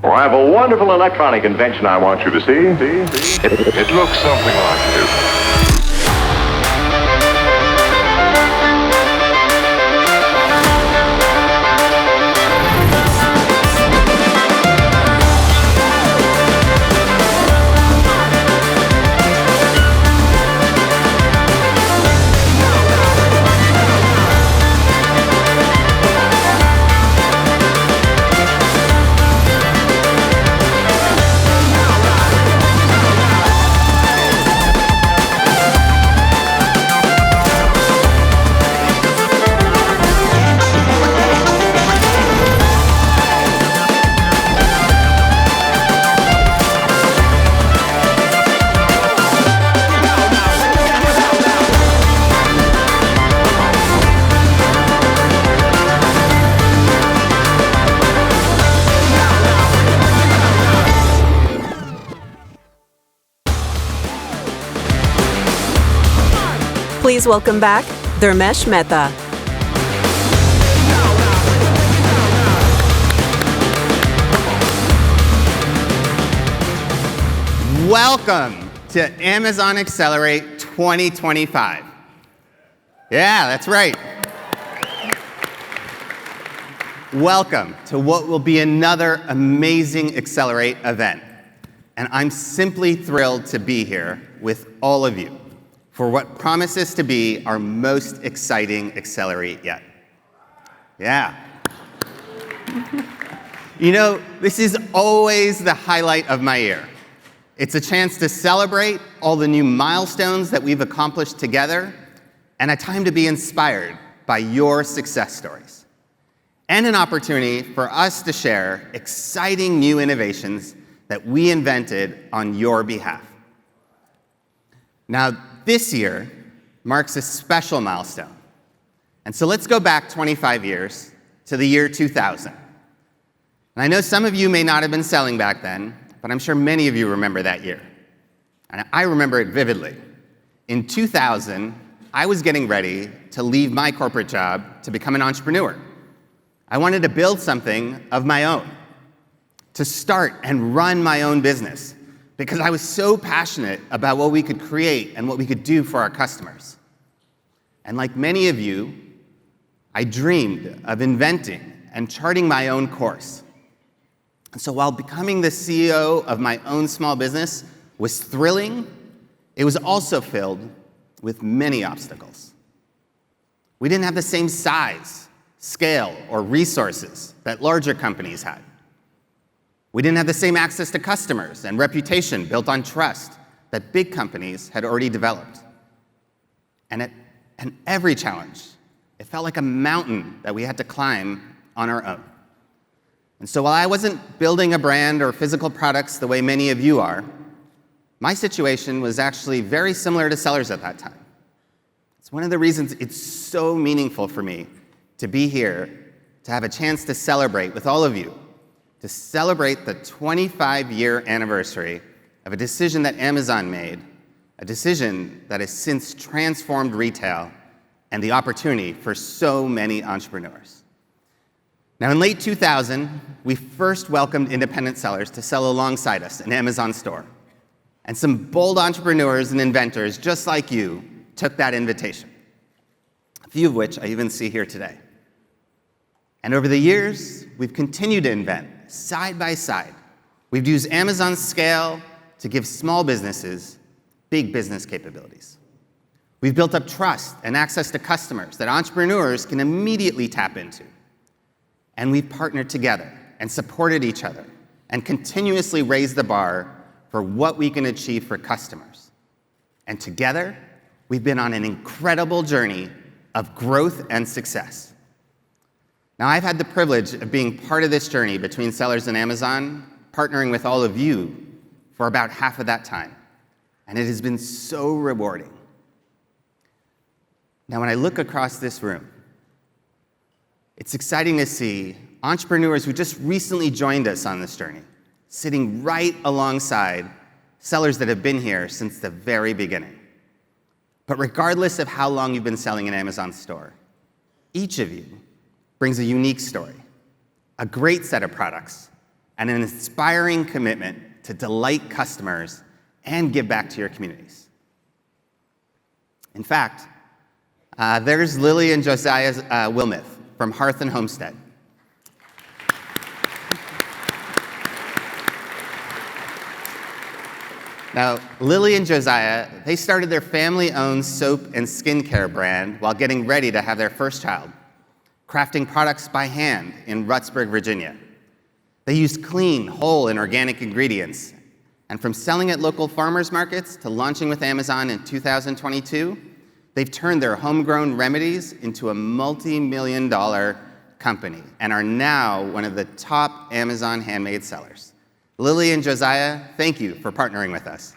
Well, I have a wonderful electronic invention I want you to see. It looks something like this. Please welcome back Dharmesh Mehta. Welcome to Amazon Accelerate 2025. Yeah, that's right. Welcome to what will be another amazing Accelerate event. And I'm simply thrilled to be here with all of you for what promises to be our most exciting Accelerate yet. Yeah. You know, this is always the highlight of my year. It's a chance to celebrate all the new milestones that we've accomplished together, and a time to be inspired by your success stories. And an opportunity for us to share exciting new innovations that we invented on your behalf. Now, this year marks a special milestone. And so let's go back 25 years to the year 2000. And I know some of you may not have been selling back then, but I'm sure many of you remember that year. And I remember it vividly. In 2000, I was getting ready to leave my corporate job to become an entrepreneur. I wanted to build something of my own, to start and run my own business, because I was so passionate about what we could create and what we could do for our customers. And like many of you, I dreamed of inventing and charting my own course. And so while becoming the CEO of my own small business was thrilling, it was also filled with many obstacles. We didn't have the same size, scale, or resources that larger companies had. We didn't have the same access to customers and reputation built on trust that big companies had already developed. And every challenge, it felt like a mountain that we had to climb on our own. And so while I wasn't building a brand or physical products the way many of you are, my situation was actually very similar to Sellers at that time. It's one of the reasons it's so meaningful for me to be here, to have a chance to celebrate with all of you, to celebrate the 25-year anniversary of a decision that Amazon made, a decision that has since transformed retail and the opportunity for so many entrepreneurs. Now, in late 2000, we first welcomed independent sellers to sell alongside us in Amazon store. And some bold entrepreneurs and inventors just like you took that invitation, a few of which I even see here today. And over the years, we've continued to invent side by side. We've used Amazon's scale to give small businesses big business capabilities. We've built up trust and access to customers that entrepreneurs can immediately tap into. And we've partnered together and supported each other and continuously raised the bar for what we can achieve for customers. And together, we've been on an incredible journey of growth and success. Now, I've had the privilege of being part of this journey between Sellers and Amazon, partnering with all of you for about half of that time. And it has been so rewarding. Now, when I look across this room, it's exciting to see entrepreneurs who just recently joined us on this journey, sitting right alongside sellers that have been here since the very beginning. But regardless of how long you've been selling in Amazon store, each of you brings a unique story, a great set of products, and an inspiring commitment to delight customers and give back to your communities. In fact, there's Lily and Josiah Wilmuth from Hearth and Homestead. Now, Lily and Josiah, they started their family-owned soap and skincare brand while getting ready to have their first child, crafting products by hand in Ruttsburg, Virginia. They used clean, whole, and organic ingredients. And from selling at local farmers markets to launching with Amazon in 2022, they've turned their homegrown remedies into a multi-million-dollar company and are now one of the top Amazon handmade sellers. Lily and Josiah, thank you for partnering with us.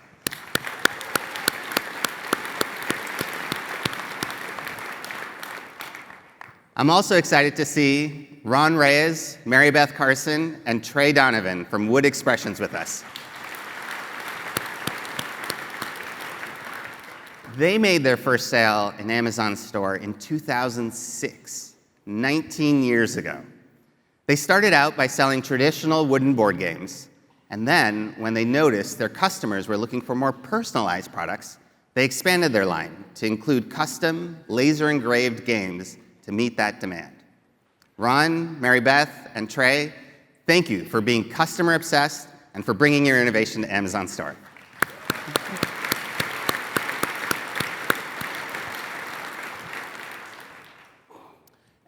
I'm also excited to see Ron Reyes, Mary Beth Carson, and Trey Donovan from Wood Expressions with us. They made their first sale in Amazon store in 2006, 19 years ago. They started out by selling traditional wooden board games, and then, when they noticed their customers were looking for more personalized products, they expanded their line to include custom, laser-engraved games to meet that demand. Ron, Mary Beth, and Trey, thank you for being customer-obsessed and for bringing your innovation to Amazon Store.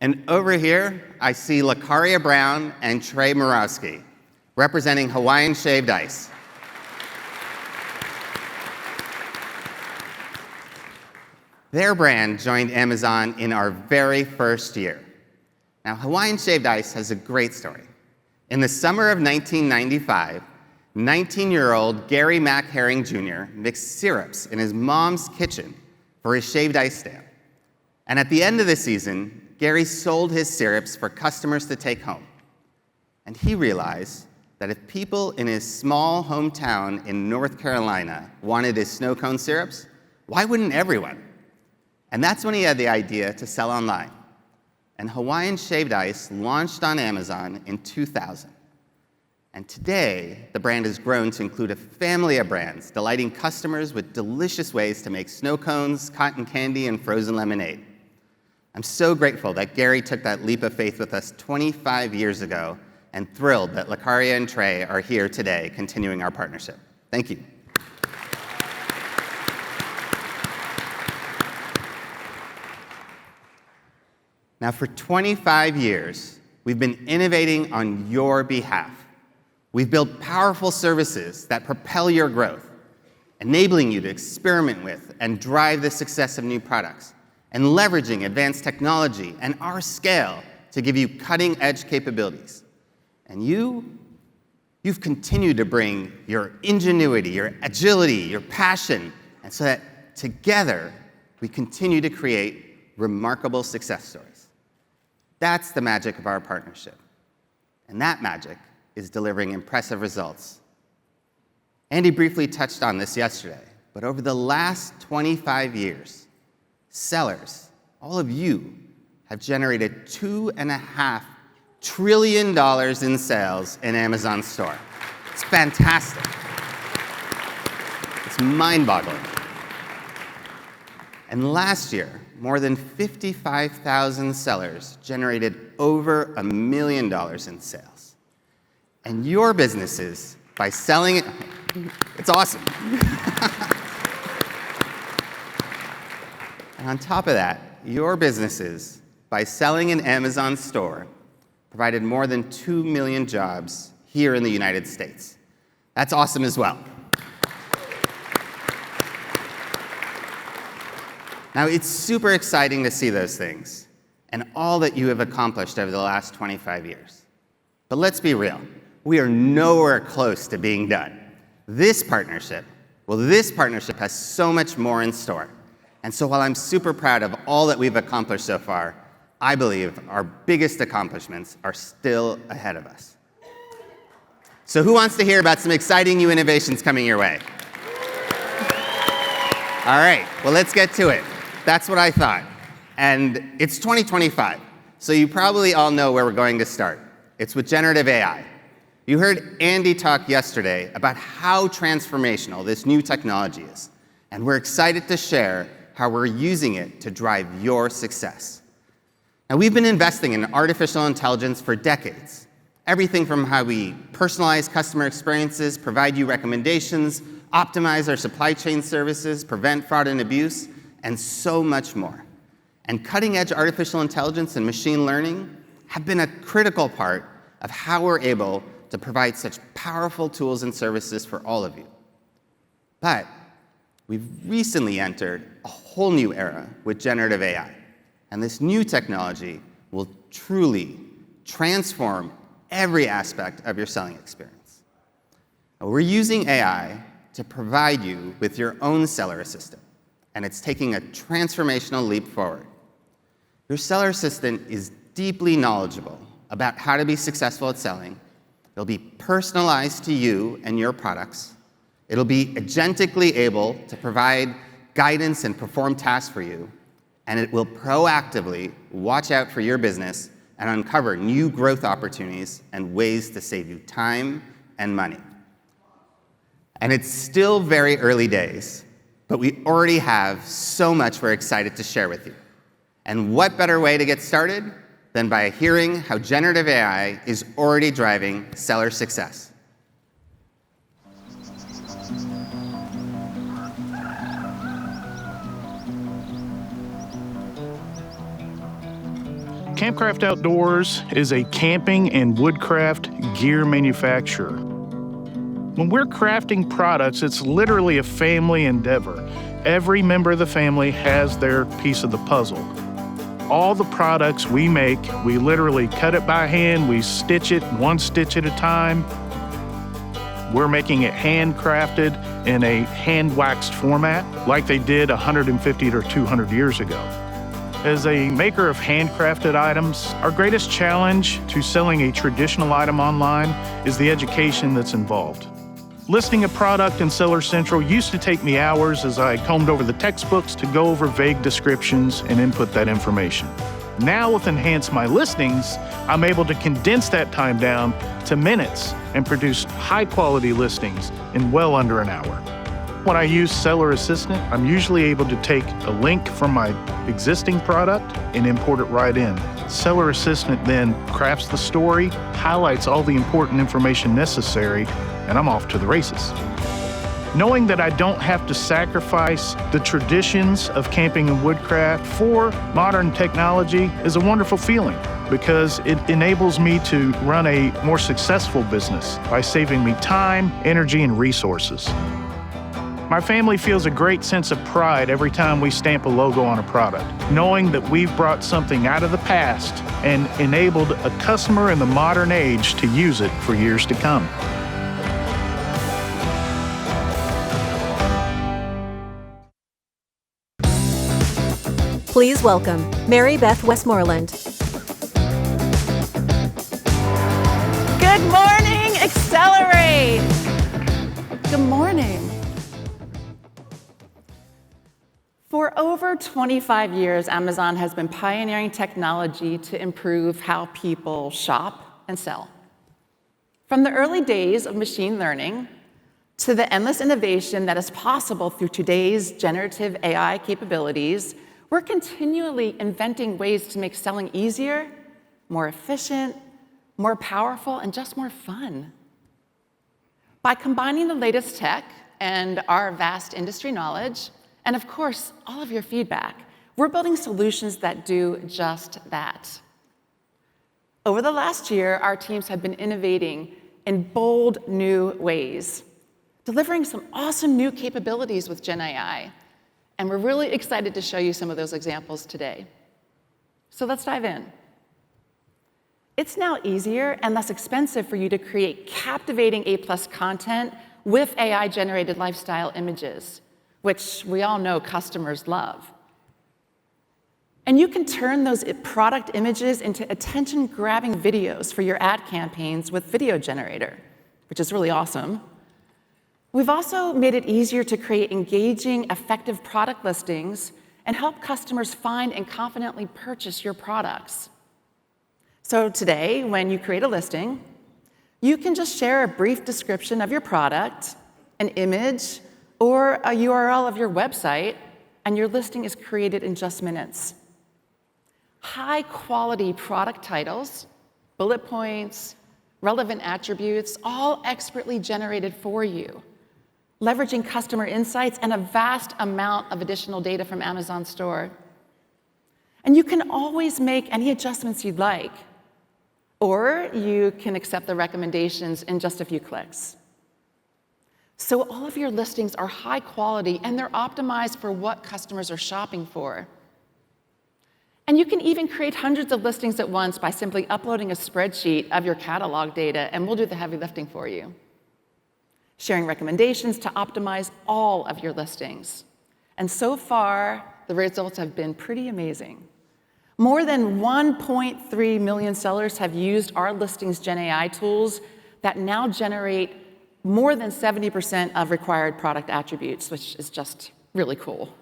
And over here, I see Lakaria Brown and Trey Murawski, representing Hawaiian Shaved Ice. Their brand joined Amazon in our very first year. Now, Hawaiian Shaved Ice has a great story. In the summer of 1995, 19-year-old Gary Mack Herring Jr. mixed syrups in his mom's kitchen for his shaved ice stand. And at the end of the season, Gary sold his syrups for customers to take home. And he realized that if people in his small hometown in North Carolina wanted his snow cone syrups, why wouldn't everyone? And that's when he had the idea to sell online. And Hawaiian Shaved Ice launched on Amazon in 2000. And today, the brand has grown to include a family of brands, delighting customers with delicious ways to make snow cones, cotton candy, and frozen lemonade. I'm so grateful that Gary took that leap of faith with us 25 years ago, and thrilled that Lakaria and Trey are here today, continuing our partnership. Thank you. Now, for 25 years, we've been innovating on your behalf. We've built powerful services that propel your growth, enabling you to experiment with and drive the success of new products, and leveraging advanced technology and our scale to give you cutting-edge capabilities. And you've continued to bring your ingenuity, your agility, your passion, and so that together we continue to create remarkable success stories. That's the magic of our partnership. And that magic is delivering impressive results. Andy briefly touched on this yesterday, but over the last 25 years, sellers, all of you, have generated $2.5 trillion in sales in Amazon Store. It's fantastic. It's mind-boggling. And last year, more than 55,000 sellers generated over $1 million in sales. And your businesses, by selling it, it's awesome. And on top of that, your businesses, by selling in Amazon Store, provided more than 2 million jobs here in the United States. That's awesome as well. Now, it's super exciting to see those things and all that you have accomplished over the last 25 years. But let's be real. We are nowhere close to being done. This partnership has so much more in store. And so while I'm super proud of all that we've accomplished so far, I believe our biggest accomplishments are still ahead of us. So who wants to hear about some exciting new innovations coming your way? All right, well, let's get to it. That's what I thought. And it's 2025, so you probably all know where we're going to start. It's with generative AI. You heard Andy talk yesterday about how transformational this new technology is, and we're excited to share how we're using it to drive your success. Now, we've been investing in artificial intelligence for decades. Everything from how we personalize customer experiences, provide you recommendations, optimize our supply chain services, prevent fraud and abuse, and so much more. And cutting-edge artificial intelligence and machine learning have been a critical part of how we're able to provide such powerful tools and services for all of you. But we've recently entered a whole new era with generative AI, and this new technology will truly transform every aspect of your selling experience. Now, we're using AI to provide you with your own seller assistant, and it's taking a transformational leap forward. Your seller assistant is deeply knowledgeable about how to be successful at selling. It'll be personalized to you and your products. It'll be agentically able to provide guidance and perform tasks for you, and it will proactively watch out for your business and uncover new growth opportunities and ways to save you time and money. And it's still very early days, but we already have so much we're excited to share with you. And what better way to get started than by hearing how generative AI is already driving seller success. Campcraft Outdoors is a camping and woodcraft gear manufacturer. When we're crafting products, it's literally a family endeavor. Every member of the family has their piece of the puzzle. All the products we make, we literally cut it by hand, we stitch it one stitch at a time. We're making it handcrafted in a hand-waxed format like they did 150 or 200 years ago. As a maker of handcrafted items, our greatest challenge to selling a traditional item online is the education that's involved. Listing a product in Seller Central used to take me hours as I combed over the textbooks to go over vague descriptions and input that information. Now with Enhance My Listings, I'm able to condense that time down to minutes and produce high-quality listings in well under an hour. When I use Seller Assistant, I'm usually able to take a link from my existing product and import it right in. Seller Assistant then crafts the story, highlights all the important information necessary, and I'm off to the races. Knowing that I don't have to sacrifice the traditions of camping and woodcraft for modern technology is a wonderful feeling because it enables me to run a more successful business by saving me time, energy, and resources. My family feels a great sense of pride every time we stamp a logo on a product, knowing that we've brought something out of the past and enabled a customer in the modern age to use it for years to come. Please welcome Mary Beth Westmoreland. Good morning, Accelerate! Good morning. For over 25 years, Amazon has been pioneering technology to improve how people shop and sell. From the early days of machine learning to the endless innovation that is possible through today's generative AI capabilities, we're continually inventing ways to make selling easier, more efficient, more powerful, and just more fun. By combining the latest tech and our vast industry knowledge, and of course, all of your feedback, we're building solutions that do just that. Over the last year, our teams have been innovating in bold new ways, delivering some awesome new capabilities with Gen AI. And we're really excited to show you some of those examples today. So let's dive in. It's now easier and less expensive for you to create captivating A+ content with AI-generated lifestyle images, which we all know customers love. And you can turn those product images into attention-grabbing videos for your ad campaigns with Video Generator, which is really awesome. We've also made it easier to create engaging, effective product listings and help customers find and confidently purchase your products. So today, when you create a listing, You can just share a brief description of your product, an image, or a URL of your website, and your listing is created in just minutes. High-quality product titles, bullet points, relevant attributes, all expertly generated for you, leveraging customer insights and a vast amount of additional data from Amazon Store. And you can always make any adjustments you'd like, or you can accept the recommendations in just a few clicks. So all of your listings are high quality, and they're optimized for what customers are shopping for. And you can even create hundreds of listings at once by simply uploading a spreadsheet of your catalog data, and we'll do the heavy lifting for you. Sharing recommendations to optimize all of your listings. And so far, the results have been pretty amazing. More than 1.3 million sellers have used our listings Gen AI tools that now generate more than 70% of required product attributes, which is just really cool.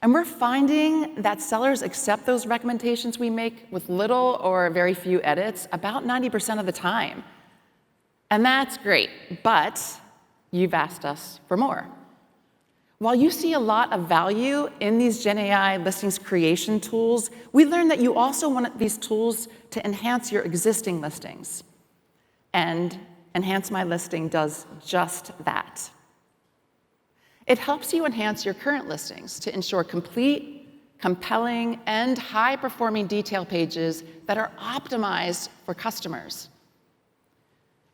And we're finding that sellers accept those recommendations we make with little or very few edits about 90% of the time. And that's great, but you've asked us for more. While you see a lot of value in these Gen AI listings creation tools, we learned that you also want these tools to enhance your existing listings. And Enhance My Listing does just that. It helps you enhance your current listings to ensure complete, compelling, and high-performing detail pages that are optimized for customers.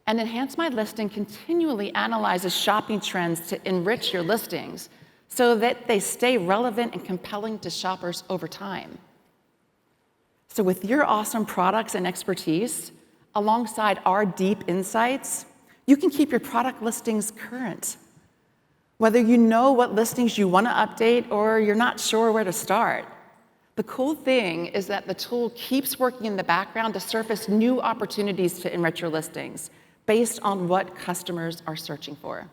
And Enhance My Listing continually analyzes shopping trends to enrich your listings so that they stay relevant and compelling to shoppers over time. So with your awesome products and expertise, alongside our deep insights, you can keep your product listings current. Whether you know what listings you want to update or you're not sure where to start, the cool thing is that the tool keeps working in the background to surface new opportunities to enrich your listings based on what customers are searching for.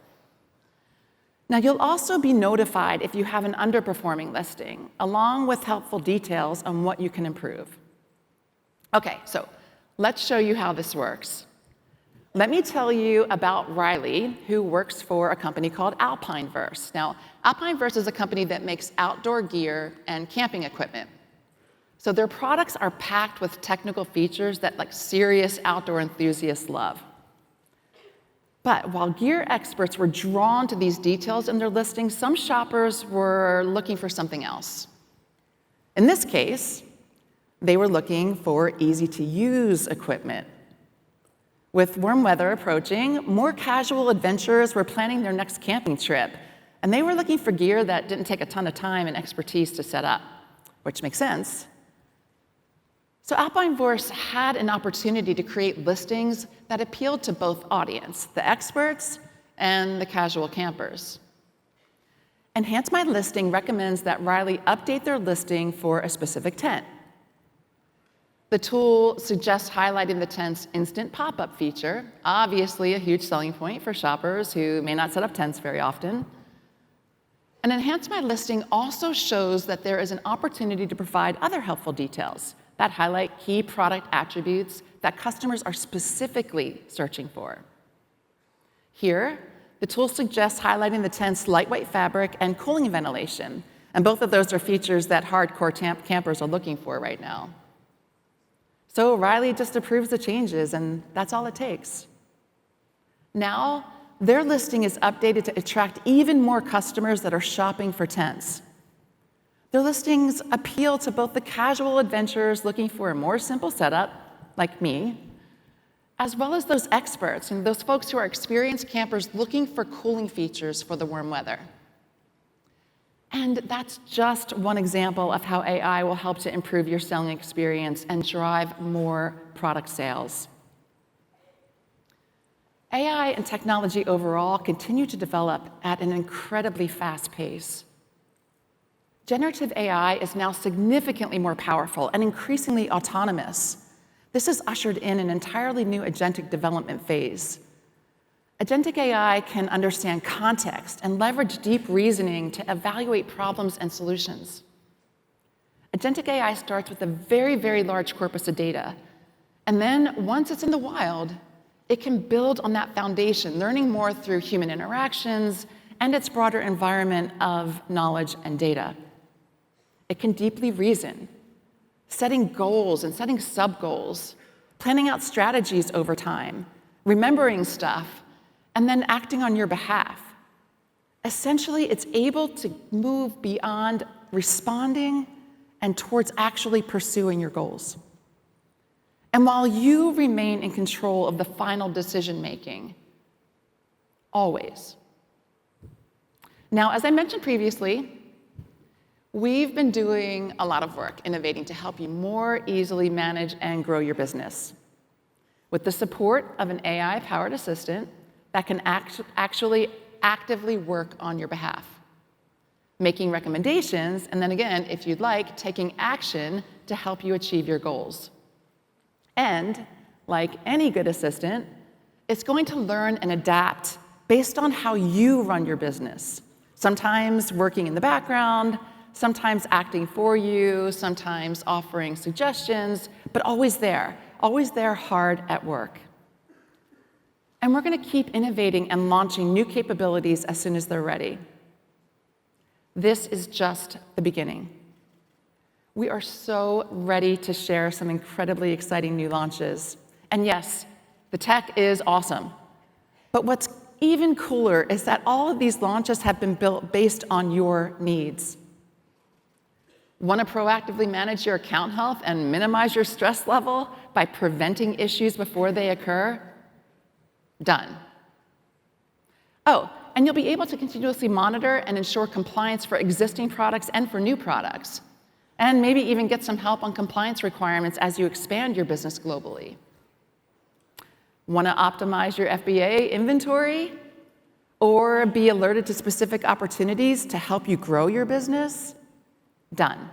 Now, you'll also be notified if you have an underperforming listing, along with helpful details on what you can improve. Okay, so let's show you how this works. Let me tell you about Riley, who works for a company called Alpineverse. Now, Alpineverse is a company that makes outdoor gear and camping equipment. So their products are packed with technical features that serious outdoor enthusiasts love. But while gear experts were drawn to these details in their listings, some shoppers were looking for something else. In this case, they were looking for easy-to-use equipment. With warm weather approaching, more casual adventurers were planning their next camping trip, and they were looking for gear that didn't take a ton of time and expertise to set up, which makes sense. So Alpineverse had an opportunity to create listings that appealed to both audience, the experts and the casual campers. Enhance My Listing recommends that Riley update their listing for a specific tent. The tool suggests highlighting the tent's instant pop-up feature, obviously a huge selling point for shoppers who may not set up tents very often. And Enhance My Listing also shows that there is an opportunity to provide other helpful details that highlight key product attributes that customers are specifically searching for. Here, the tool suggests highlighting the tent's lightweight fabric and cooling ventilation, and both of those are features that hardcore campers are looking for right now. So Riley just approves the changes, and that's all it takes. Now, their listing is updated to attract even more customers that are shopping for tents. Their listings appeal to both the casual adventurers looking for a more simple setup, like me, as well as those experts and those folks who are experienced campers looking for cooling features for the warm weather. And that's just one example of how AI will help to improve your selling experience and drive more product sales. AI and technology overall continue to develop at an incredibly fast pace. Generative AI is now significantly more powerful and increasingly autonomous. This has ushered in an entirely new agentic development phase. Agentic AI can understand context and leverage deep reasoning to evaluate problems and solutions. Agentic AI starts with a very, very large corpus of data, and then once it's in the wild, It can build on that foundation, learning more through human interactions and its broader environment of knowledge and data. It can deeply reason, setting goals and setting sub-goals, planning out strategies over time, remembering stuff, and then acting on your behalf. Essentially, it's able to move beyond responding and towards actually pursuing your goals. And while you remain in control of the final decision-making, always. Now, as I mentioned previously, we've been doing a lot of work innovating to help you more easily manage and grow your business with the support of an AI-powered assistant that can actually actively work on your behalf, making recommendations, and then again, if you'd like, taking action to help you achieve your goals. And, like any good assistant, it's going to learn and adapt based on how you run your business, sometimes working in the background, sometimes acting for you, sometimes offering suggestions, but always there hard at work. And we're going to keep innovating and launching new capabilities as soon as they're ready. This is just the beginning. We are so ready to share some incredibly exciting new launches. And yes, the tech is awesome. But what's even cooler is that all of these launches have been built based on your needs. Want to proactively manage your account health and minimize your stress level by preventing issues before they occur? Done. Oh, and you'll be able to continuously monitor and ensure compliance for existing products and for new products, and maybe even get some help on compliance requirements as you expand your business globally. Want to optimize your FBA inventory or be alerted to specific opportunities to help you grow your business? Done.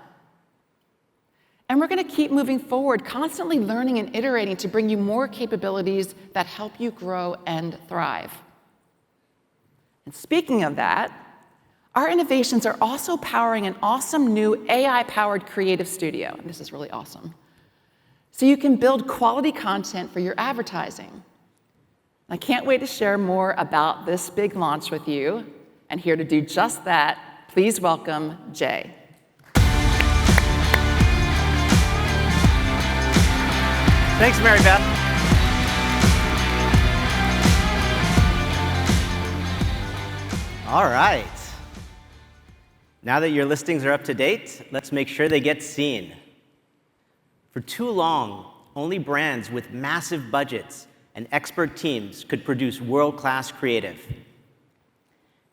And we're going to keep moving forward, constantly learning and iterating to bring you more capabilities that help you grow and thrive. And speaking of that, our innovations are also powering an awesome new AI-powered creative studio. And this is really awesome. So you can build quality content for your advertising. I can't wait to share more about this big launch with you. And here to do just that, please welcome Jay. Thanks, Mary Beth. All right. Now that your listings are up to date, let's make sure they get seen. For too long, only brands with massive budgets and expert teams could produce world-class creative.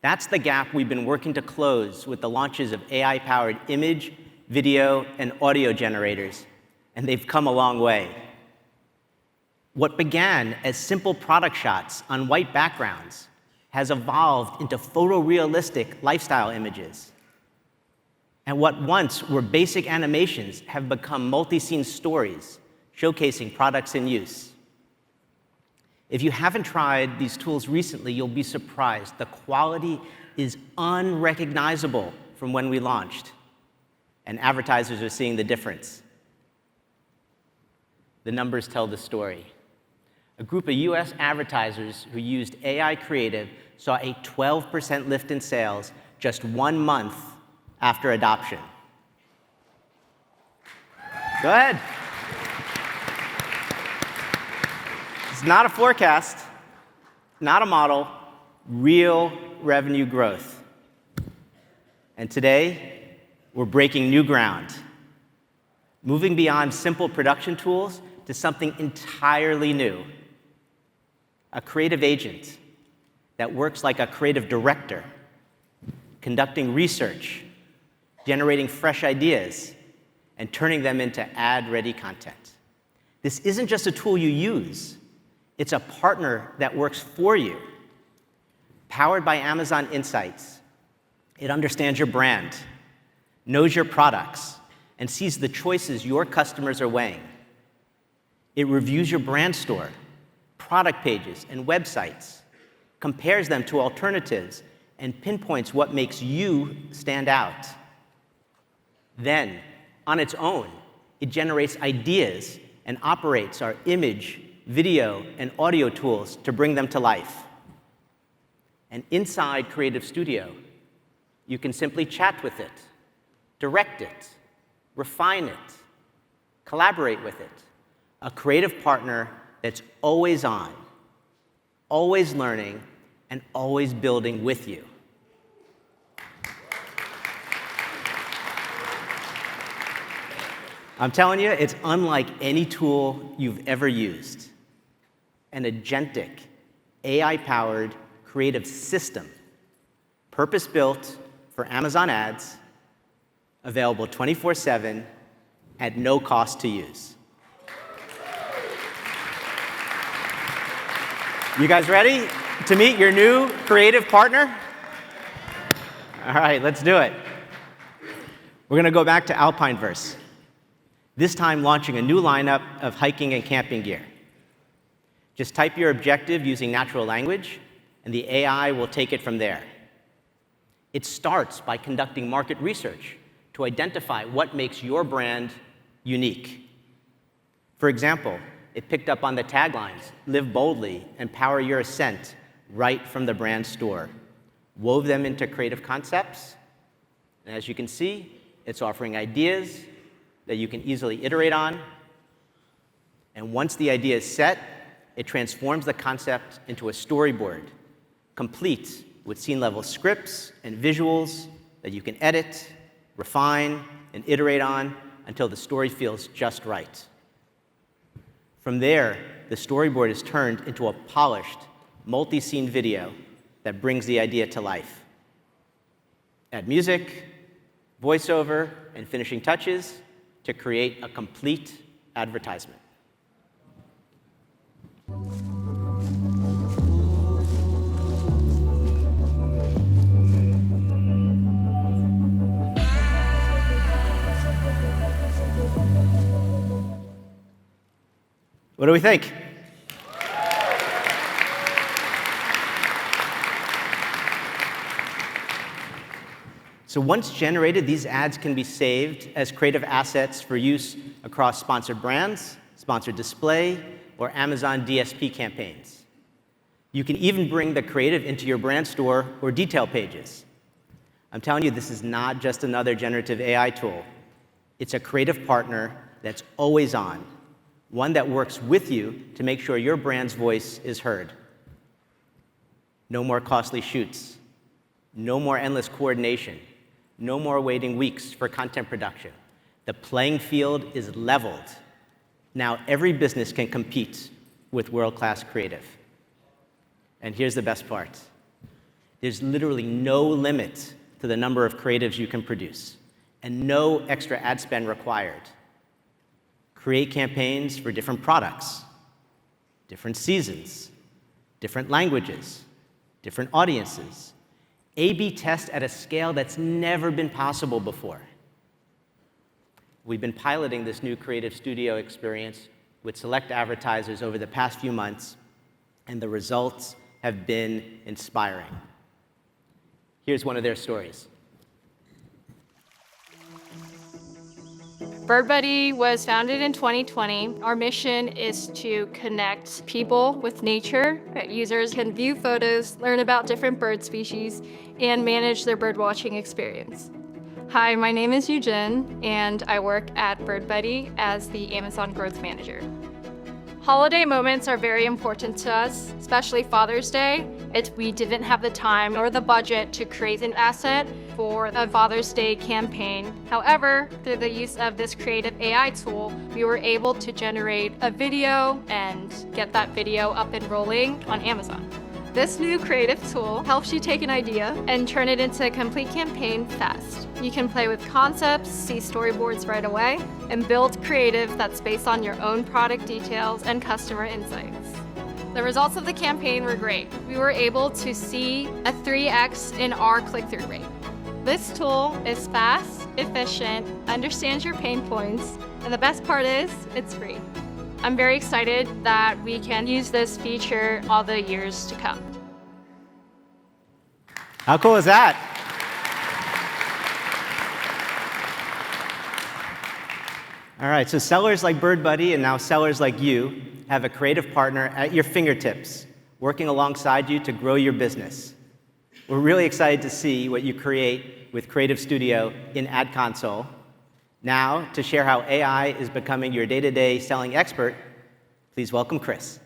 That's the gap we've been working to close with the launches of AI-powered image, video, and audio generators, and they've come a long way. What began as simple product shots on white backgrounds has evolved into photorealistic lifestyle images. And what once were basic animations have become multi-scene stories showcasing products in use. If you haven't tried these tools recently, you'll be surprised. The quality is unrecognizable from when we launched, and advertisers are seeing the difference. The numbers tell the story. A group of US advertisers who used AI creative saw a 12% lift in sales just 1 month after adoption. Go ahead. It's not a forecast, not a model, real revenue growth. And today, we're breaking new ground, moving beyond simple production tools to something entirely new. A creative agent that works like a creative director, conducting research, generating fresh ideas, and turning them into ad-ready content. This isn't just a tool you use, it's a partner that works for you. Powered by Amazon Insights, it understands your brand, knows your products, and sees the choices your customers are weighing. It reviews your brand store, product pages, and websites, compares them to alternatives, and pinpoints what makes you stand out. Then, on its own, it generates ideas and operates our image, video, and audio tools to bring them to life. And inside Creative Studio, you can simply chat with it, direct it, refine it, collaborate with it. A creative partner that's always on, always learning, and always building with you. I'm telling you, it's unlike any tool you've ever used. An agentic, AI-powered creative system, purpose-built for Amazon Ads, available 24/7 at no cost to use. You guys ready to meet your new creative partner? All right, let's do it. We're going to go back to Alpineverse, this time launching a new lineup of hiking and camping gear. Just type your objective using natural language, and the AI will take it from there. It starts by conducting market research to identify what makes your brand unique. For example, it picked up on the taglines, "Live boldly, empower your ascent," right from the brand store, wove them into creative concepts, and as you can see, it's offering ideas that you can easily iterate on. And once the idea is set, it transforms the concept into a storyboard, complete with scene-level scripts and visuals that you can edit, refine, and iterate on until the story feels just right. From there, the storyboard is turned into a polished, multi-scene video that brings the idea to life. Add music, voiceover, and finishing touches to create a complete advertisement. What do we think? So once generated, these ads can be saved as creative assets for use across sponsored brands, sponsored display, or Amazon DSP campaigns. You can even bring the creative into your brand store or detail pages. I'm telling you, this is not just another generative AI tool. It's a creative partner that's always on, one that works with you to make sure your brand's voice is heard. No more costly shoots. No more endless coordination. No more waiting weeks for content production. The playing field is leveled. Now every business can compete with world-class creative. And here's the best part. There's literally no limit to the number of creatives you can produce, and no extra ad spend required. Create campaigns for different products, different seasons, different languages, different audiences. A/B test at a scale that's never been possible before. We've been piloting this new Creative Studio experience with select advertisers over the past few months, and the results have been inspiring. Here's one of their stories. BirdBuddy was founded in 2020. Our mission is to connect people with nature. Users can view photos, learn about different bird species, and manage their birdwatching experience. Hi, my name is Yujin, and I work at BirdBuddy as the Amazon Growth Manager. Holiday moments are very important to us, especially Father's Day. We didn't have the time or the budget to create an asset for a Father's Day campaign. However, through the use of this creative AI tool, we were able to generate a video and get that video up and rolling on Amazon. This new creative tool helps you take an idea and turn it into a complete campaign fast. You can play with concepts, see storyboards right away, and build creative that's based on your own product details and customer insights. The results of the campaign were great. We were able to see a 3x in our click-through rate. This tool is fast, efficient, understands your pain points, and the best part is, it's free. I'm very excited that we can use this feature all the years to come. How cool is that? All right, so sellers like BirdBuddy and now sellers like you have a creative partner at your fingertips, working alongside you to grow your business. We're really excited to see what you create with Creative Studio in Ad Console. Now, to share how AI is becoming your day-to-day selling expert, please welcome Chris.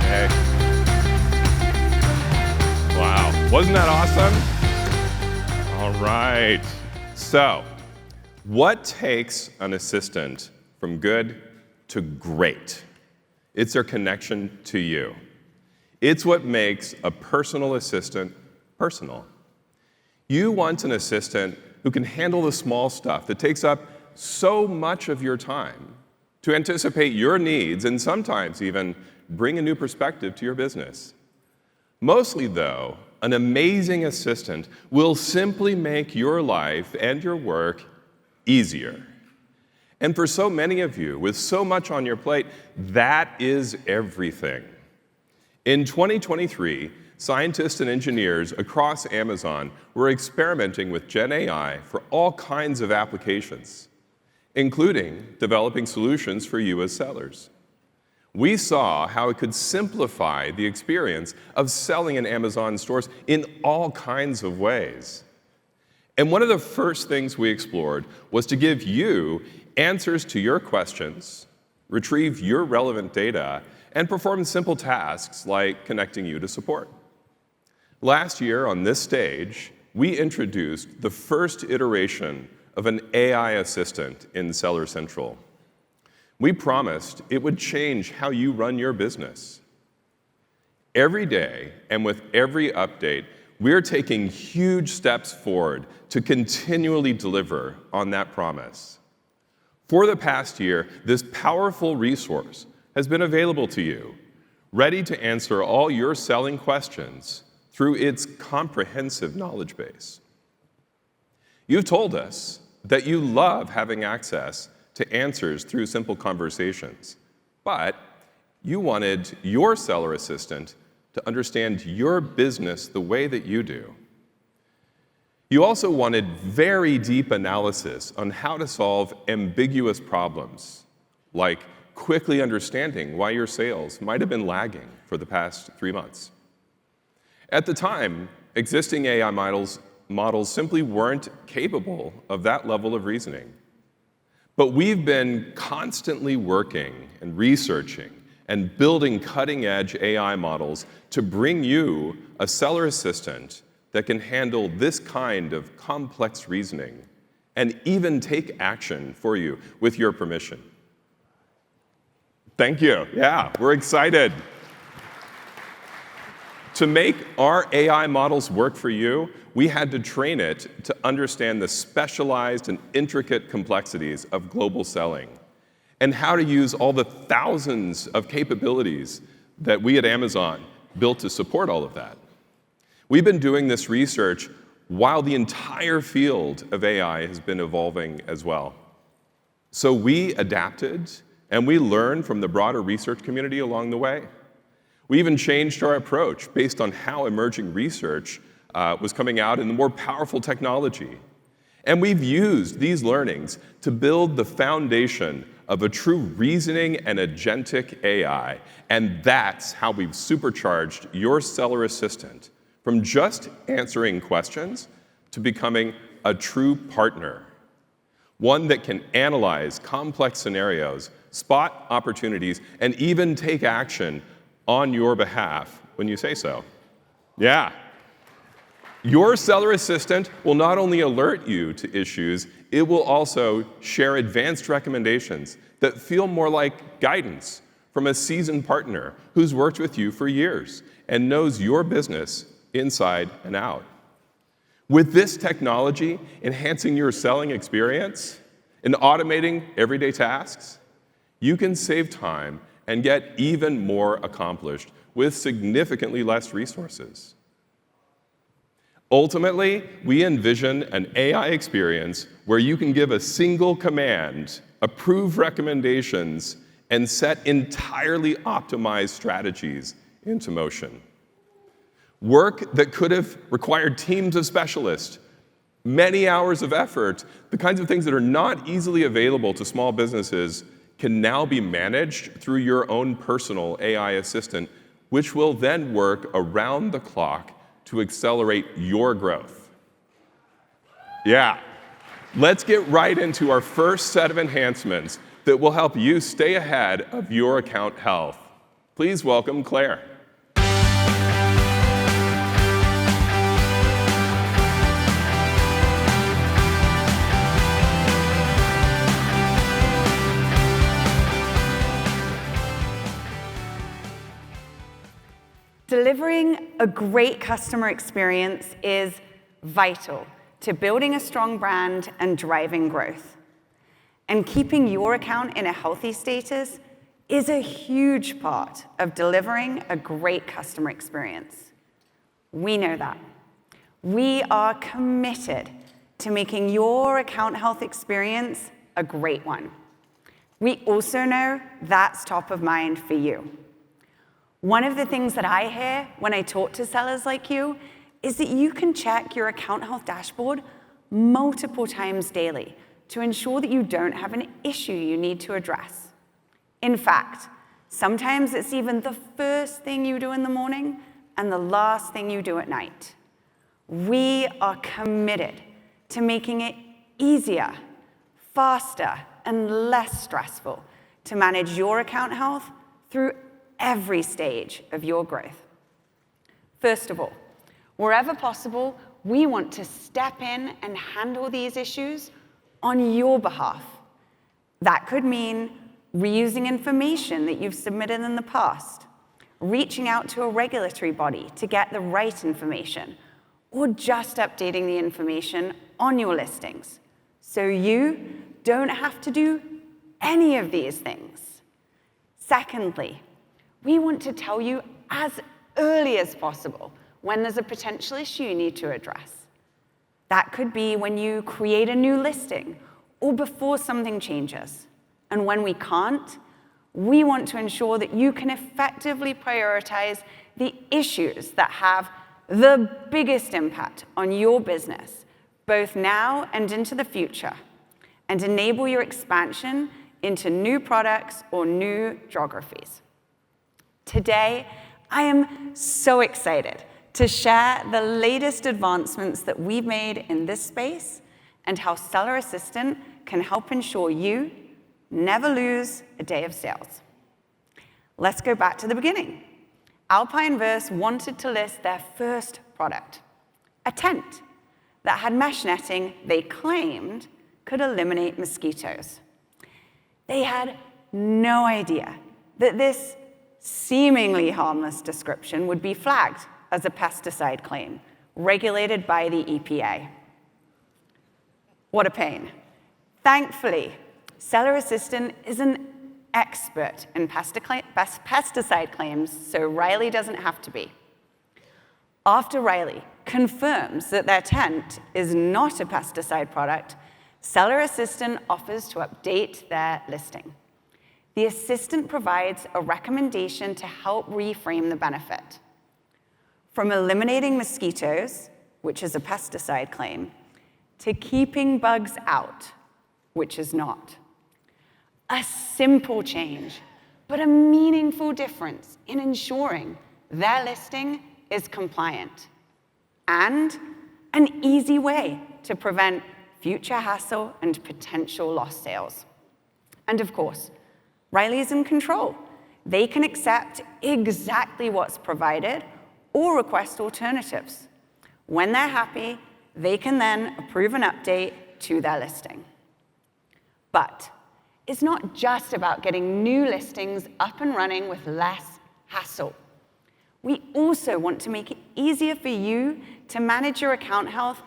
Hey. Wow, wasn't that awesome? All right. So, what takes an assistant from good to great? It's their connection to you. It's what makes a personal assistant personal. You want an assistant who can handle the small stuff that takes up so much of your time to anticipate your needs and sometimes even bring a new perspective to your business. Mostly, though, an amazing assistant will simply make your life and your work easier. And for so many of you, with so much on your plate, that is everything. In 2023, scientists and engineers across Amazon were experimenting with Gen AI for all kinds of applications, including developing solutions for you as sellers. We saw how it could simplify the experience of selling in Amazon stores in all kinds of ways. And one of the first things we explored was to give you answers to your questions, retrieve your relevant data, and perform simple tasks like connecting you to support. Last year on this stage, we introduced the first iteration of an AI assistant in Seller Central. We promised it would change how you run your business. Every day, and with every update, we're taking huge steps forward to continually deliver on that promise. For the past year, this powerful resource has been available to you, ready to answer all your selling questions through its comprehensive knowledge base. You've told us that you love having access to answers through simple conversations, but you wanted your seller assistant to understand your business the way that you do. You also wanted very deep analysis on how to solve ambiguous problems, like quickly understanding why your sales might have been lagging for the past 3 months. At the time, existing AI models simply weren't capable of that level of reasoning. But we've been constantly working and researching and building cutting-edge AI models to bring you a seller assistant that can handle this kind of complex reasoning and even take action for you with your permission. Thank you. Yeah, we're excited. To make our AI models work for you, we had to train it to understand the specialized and intricate complexities of global selling and how to use all the thousands of capabilities that we at Amazon built to support all of that. We've been doing this research while the entire field of AI has been evolving as well. So we adapted and we learned from the broader research community along the way. We even changed our approach based on how emerging research was coming out in the more powerful technology. And we've used these learnings to build the foundation of a true reasoning and agentic AI. And that's how we've supercharged your seller assistant from just answering questions to becoming a true partner. One that can analyze complex scenarios, spot opportunities, and even take action on your behalf when you say so. Yeah. Your seller assistant will not only alert you to issues, it will also share advanced recommendations that feel more like guidance from a seasoned partner who's worked with you for years and knows your business inside and out. With this technology enhancing your selling experience and automating everyday tasks, you can save time and get even more accomplished with significantly less resources. Ultimately, we envision an AI experience where you can give a single command, approve recommendations, and set entirely optimized strategies into motion. Work that could have required teams of specialists Many hours of effort, the kinds of things that are not easily available to small businesses, can now be managed through your own personal AI assistant, which will then work around the clock to accelerate your growth. Yeah. Let's get right into our first set of enhancements that will help you stay ahead of your account health. Please welcome Claire. Delivering a great customer experience is vital to building a strong brand and driving growth. And keeping your account in a healthy status is a huge part of delivering a great customer experience. We know that. We are committed to making your account health experience a great one. We also know that's top of mind for you. One of the things that I hear when I talk to sellers like you is that you can check your account health dashboard multiple times daily to ensure that you don't have an issue you need to address. In fact, sometimes it's even the first thing you do in the morning and the last thing you do at night. We are committed to making it easier, faster, and less stressful to manage your account health through every stage of your growth. First of all, wherever possible, we want to step in and handle these issues on your behalf. That could mean reusing information that you've submitted in the past, reaching out to a regulatory body to get the right information, or just updating the information on your listings, so you don't have to do any of these things. Secondly, we want to tell you as early as possible when there's a potential issue you need to address. That could be when you create a new listing or before something changes. And when we can't, we want to ensure that you can effectively prioritize the issues that have the biggest impact on your business, both now and into the future, and enable your expansion into new products or new geographies. Today, I am so excited to share the latest advancements that we've made in this space and how Seller Assistant can help ensure you never lose a day of sales. Let's go back to the beginning. Alpineverse wanted to list their first product, a tent that had mesh netting they claimed could eliminate mosquitoes. They had no idea that this seemingly harmless description would be flagged as a pesticide claim, regulated by the EPA. What a pain. Thankfully, Seller Assistant is an expert in pesticide claims, so Riley doesn't have to be. After Riley confirms that their tent is not a pesticide product, Seller Assistant offers to update their listing. The assistant provides a recommendation to help reframe the benefit. From eliminating mosquitoes, which is a pesticide claim, to keeping bugs out, which is not. A simple change, but a meaningful difference in ensuring their listing is compliant, and an easy way to prevent future hassle and potential lost sales. And of course, Riley is in control. They can accept exactly what's provided or request alternatives. When they're happy, they can then approve an update to their listing. But it's not just about getting new listings up and running with less hassle. We also want to make it easier for you to manage your account health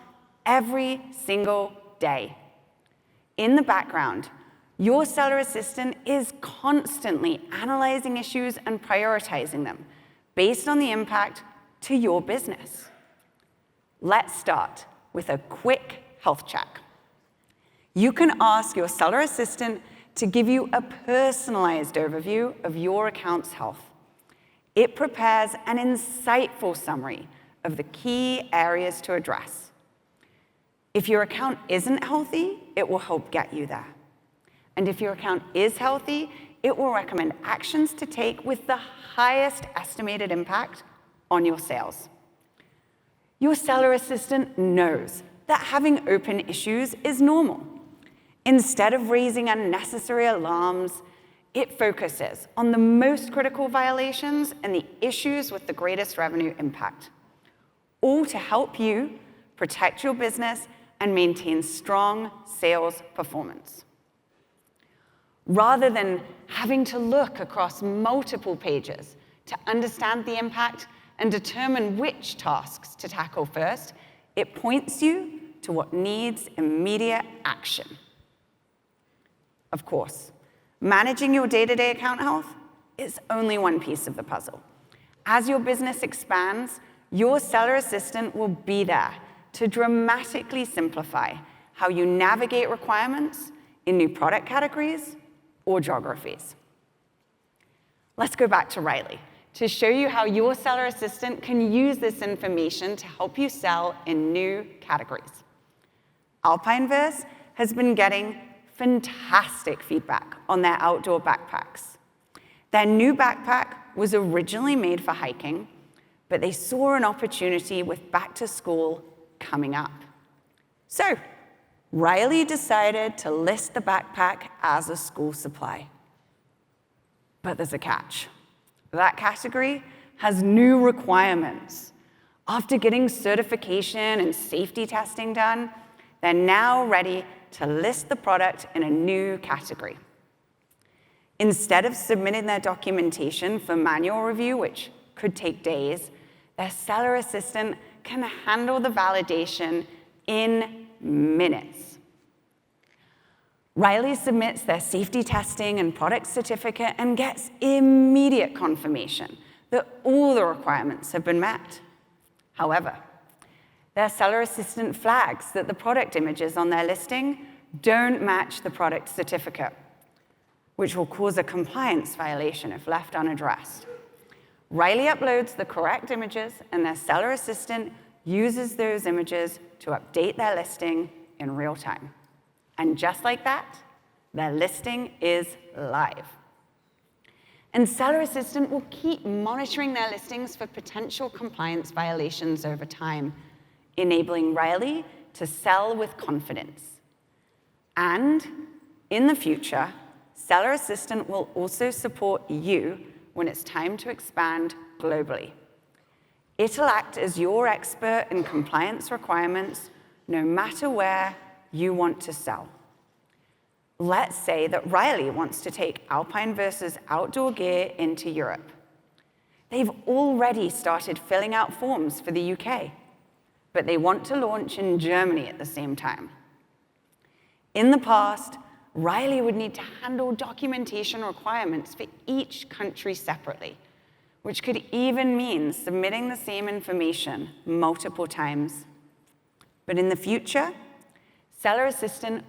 every single day. In the background, your Seller Assistant is constantly analyzing issues and prioritizing them based on the impact to your business. Let's start with a quick health check. You can ask your Seller Assistant to give you a personalized overview of your account's health. It prepares an insightful summary of the key areas to address. If your account isn't healthy, it will help get you there. And if your account is healthy, it will recommend actions to take with the highest estimated impact on your sales. Your seller assistant knows that having open issues is normal. Instead of raising unnecessary alarms, it focuses on the most critical violations and the issues with the greatest revenue impact, all to help you protect your business and maintain strong sales performance. Rather than having to look across multiple pages to understand the impact and determine which tasks to tackle first, it points you to what needs immediate action. Of course, managing your day-to-day account health is only one piece of the puzzle. As your business expands, your seller assistant will be there to dramatically simplify how you navigate requirements in new product categories or geographies. Let's go back to Riley to show you how your seller assistant can use this information to help you sell in new categories. Alpineverse has been getting fantastic feedback on their outdoor backpacks. Their new backpack was originally made for hiking, but they saw an opportunity with back to school coming up. So Riley decided to list the backpack as a school supply. But there's a catch. That category has new requirements. After getting certification and safety testing done, they're now ready to list the product in a new category. Instead of submitting their documentation for manual review, which could take days, their seller assistant can handle the validation in minutes. Riley submits their safety testing and product certificate and gets immediate confirmation that all the requirements have been met. However, their seller assistant flags that the product images on their listing don't match the product certificate, which will cause a compliance violation if left unaddressed. Riley uploads the correct images, and their seller assistant uses those images to update their listing in real time. And just like that, their listing is live. And seller assistant will keep monitoring their listings for potential compliance violations over time, enabling Riley to sell with confidence. And in the future, seller assistant will also support you when it's time to expand globally. It'll act as your expert in compliance requirements no matter where you want to sell. Let's say that Riley wants to take Alpineverse's outdoor gear into Europe. They've already started filling out forms for the UK, but they want to launch in Germany at the same time. In the past, Riley would need to handle documentation requirements for each country separately, which could even mean submitting the same information multiple times. But in the future, seller assistant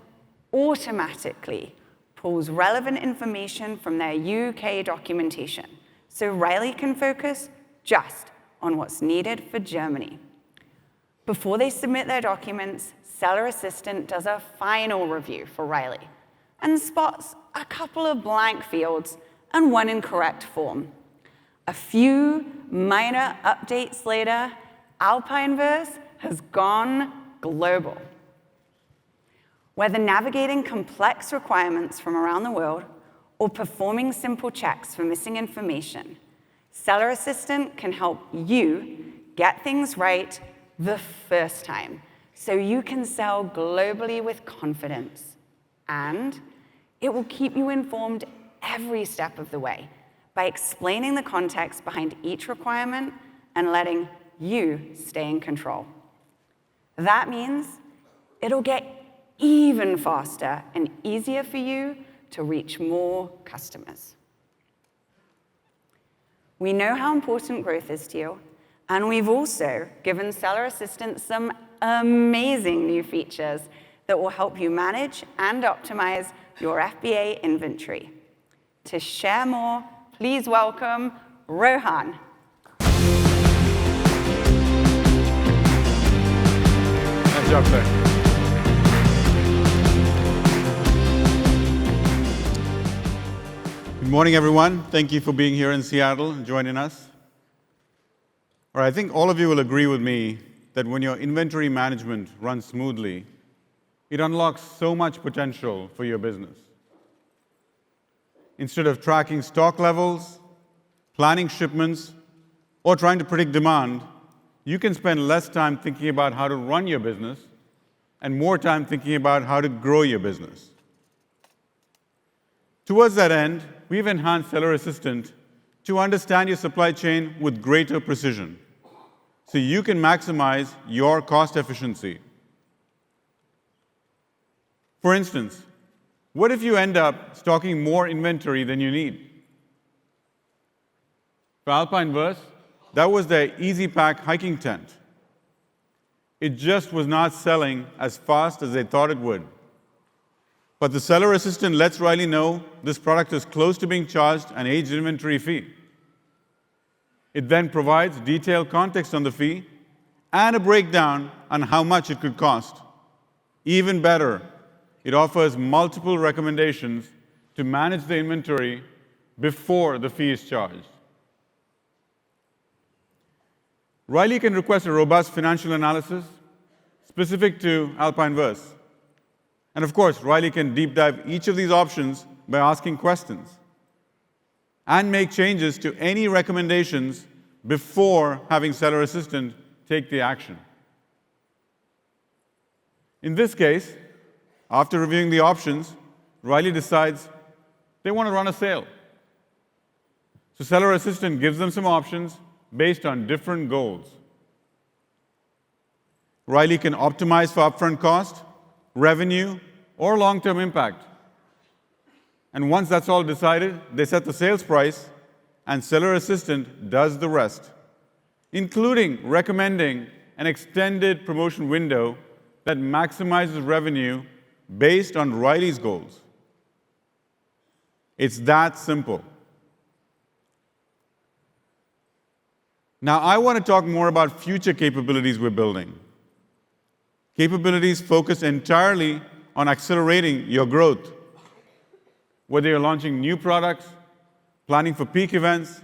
automatically pulls relevant information from their UK documentation, so Riley can focus just on what's needed for Germany. Before they submit their documents, seller assistant does a final review for Riley and spots a couple of blank fields and one incorrect form. A few minor updates later, Alpineverse has gone global. Whether navigating complex requirements from around the world or performing simple checks for missing information, seller assistant can help you get things right the first time, so you can sell globally with confidence. And it will keep you informed every step of the way by explaining the context behind each requirement and letting you stay in control. That means it'll get even faster and easier for you to reach more customers. We know how important growth is to you, and we've also given seller assistants some amazing new features that will help you manage and optimize your FBA inventory. To share more, please welcome Rohan. Nice job, sir. morning, everyone. Thank you for being here in Seattle and joining us. All right, I think all of you will agree with me that when your inventory management runs smoothly, it unlocks so much potential for your business. Instead of tracking stock levels, planning shipments, or trying to predict demand, you can spend less time thinking about how to run your business and more time thinking about how to grow your business. Towards that end, we've enhanced Seller Assistant to understand your supply chain with greater precision, so you can maximize your cost efficiency. For instance, what if you end up stocking more inventory than you need? For Alpine Verse, that was their Easy Pack hiking tent. It just was not selling as fast as they thought it would. But the Seller Assistant lets Riley know this product is close to being charged an aged inventory fee. It then provides detailed context on the fee and a breakdown on how much it could cost. Even better, it offers multiple recommendations to manage the inventory before the fee is charged. Riley can request a robust financial analysis specific to Alpine Verse. And of course, Riley can deep dive each of these options by asking questions and make changes to any recommendations before having Seller Assistant take the action. In this case, after reviewing the options, Riley decides they want to run a sale. So Seller Assistant gives them some options based on different goals. Riley can optimize for upfront cost, revenue, or long-term impact. And once that's all decided, they set the sales price, and Seller Assistant does the rest, including recommending an extended promotion window that maximizes revenue based on Riley's goals. It's that simple. Now, I want to talk more about future capabilities we're building. Capabilities focused entirely on accelerating your growth. Whether you're launching new products, planning for peak events,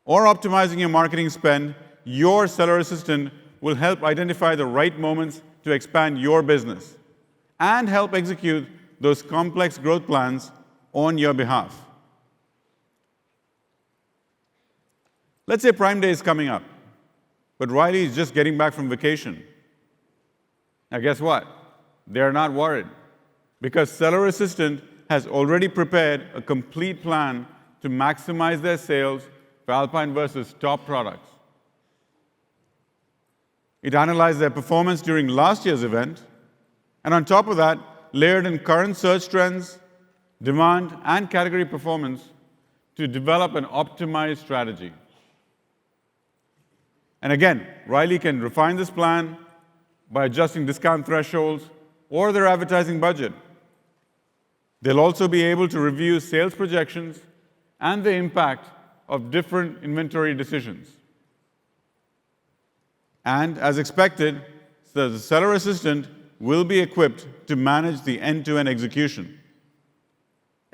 or optimizing your marketing spend, your Seller Assistant will help identify the right moments to expand your business and help execute those complex growth plans on your behalf. Let's say Prime Day is coming up, but Riley is just getting back from vacation. Now, guess what? They're not worried, because Seller Assistant has already prepared a complete plan to maximize their sales for Alpine Verse's top products. It analyzed their performance during last year's event, and on top of that, layered in current search trends, demand, and category performance to develop an optimized strategy. And again, Riley can refine this plan by adjusting discount thresholds or their advertising budget. They'll also be able to review sales projections and the impact of different inventory decisions. And as expected, the Seller Assistant will be equipped to manage the end-to-end execution.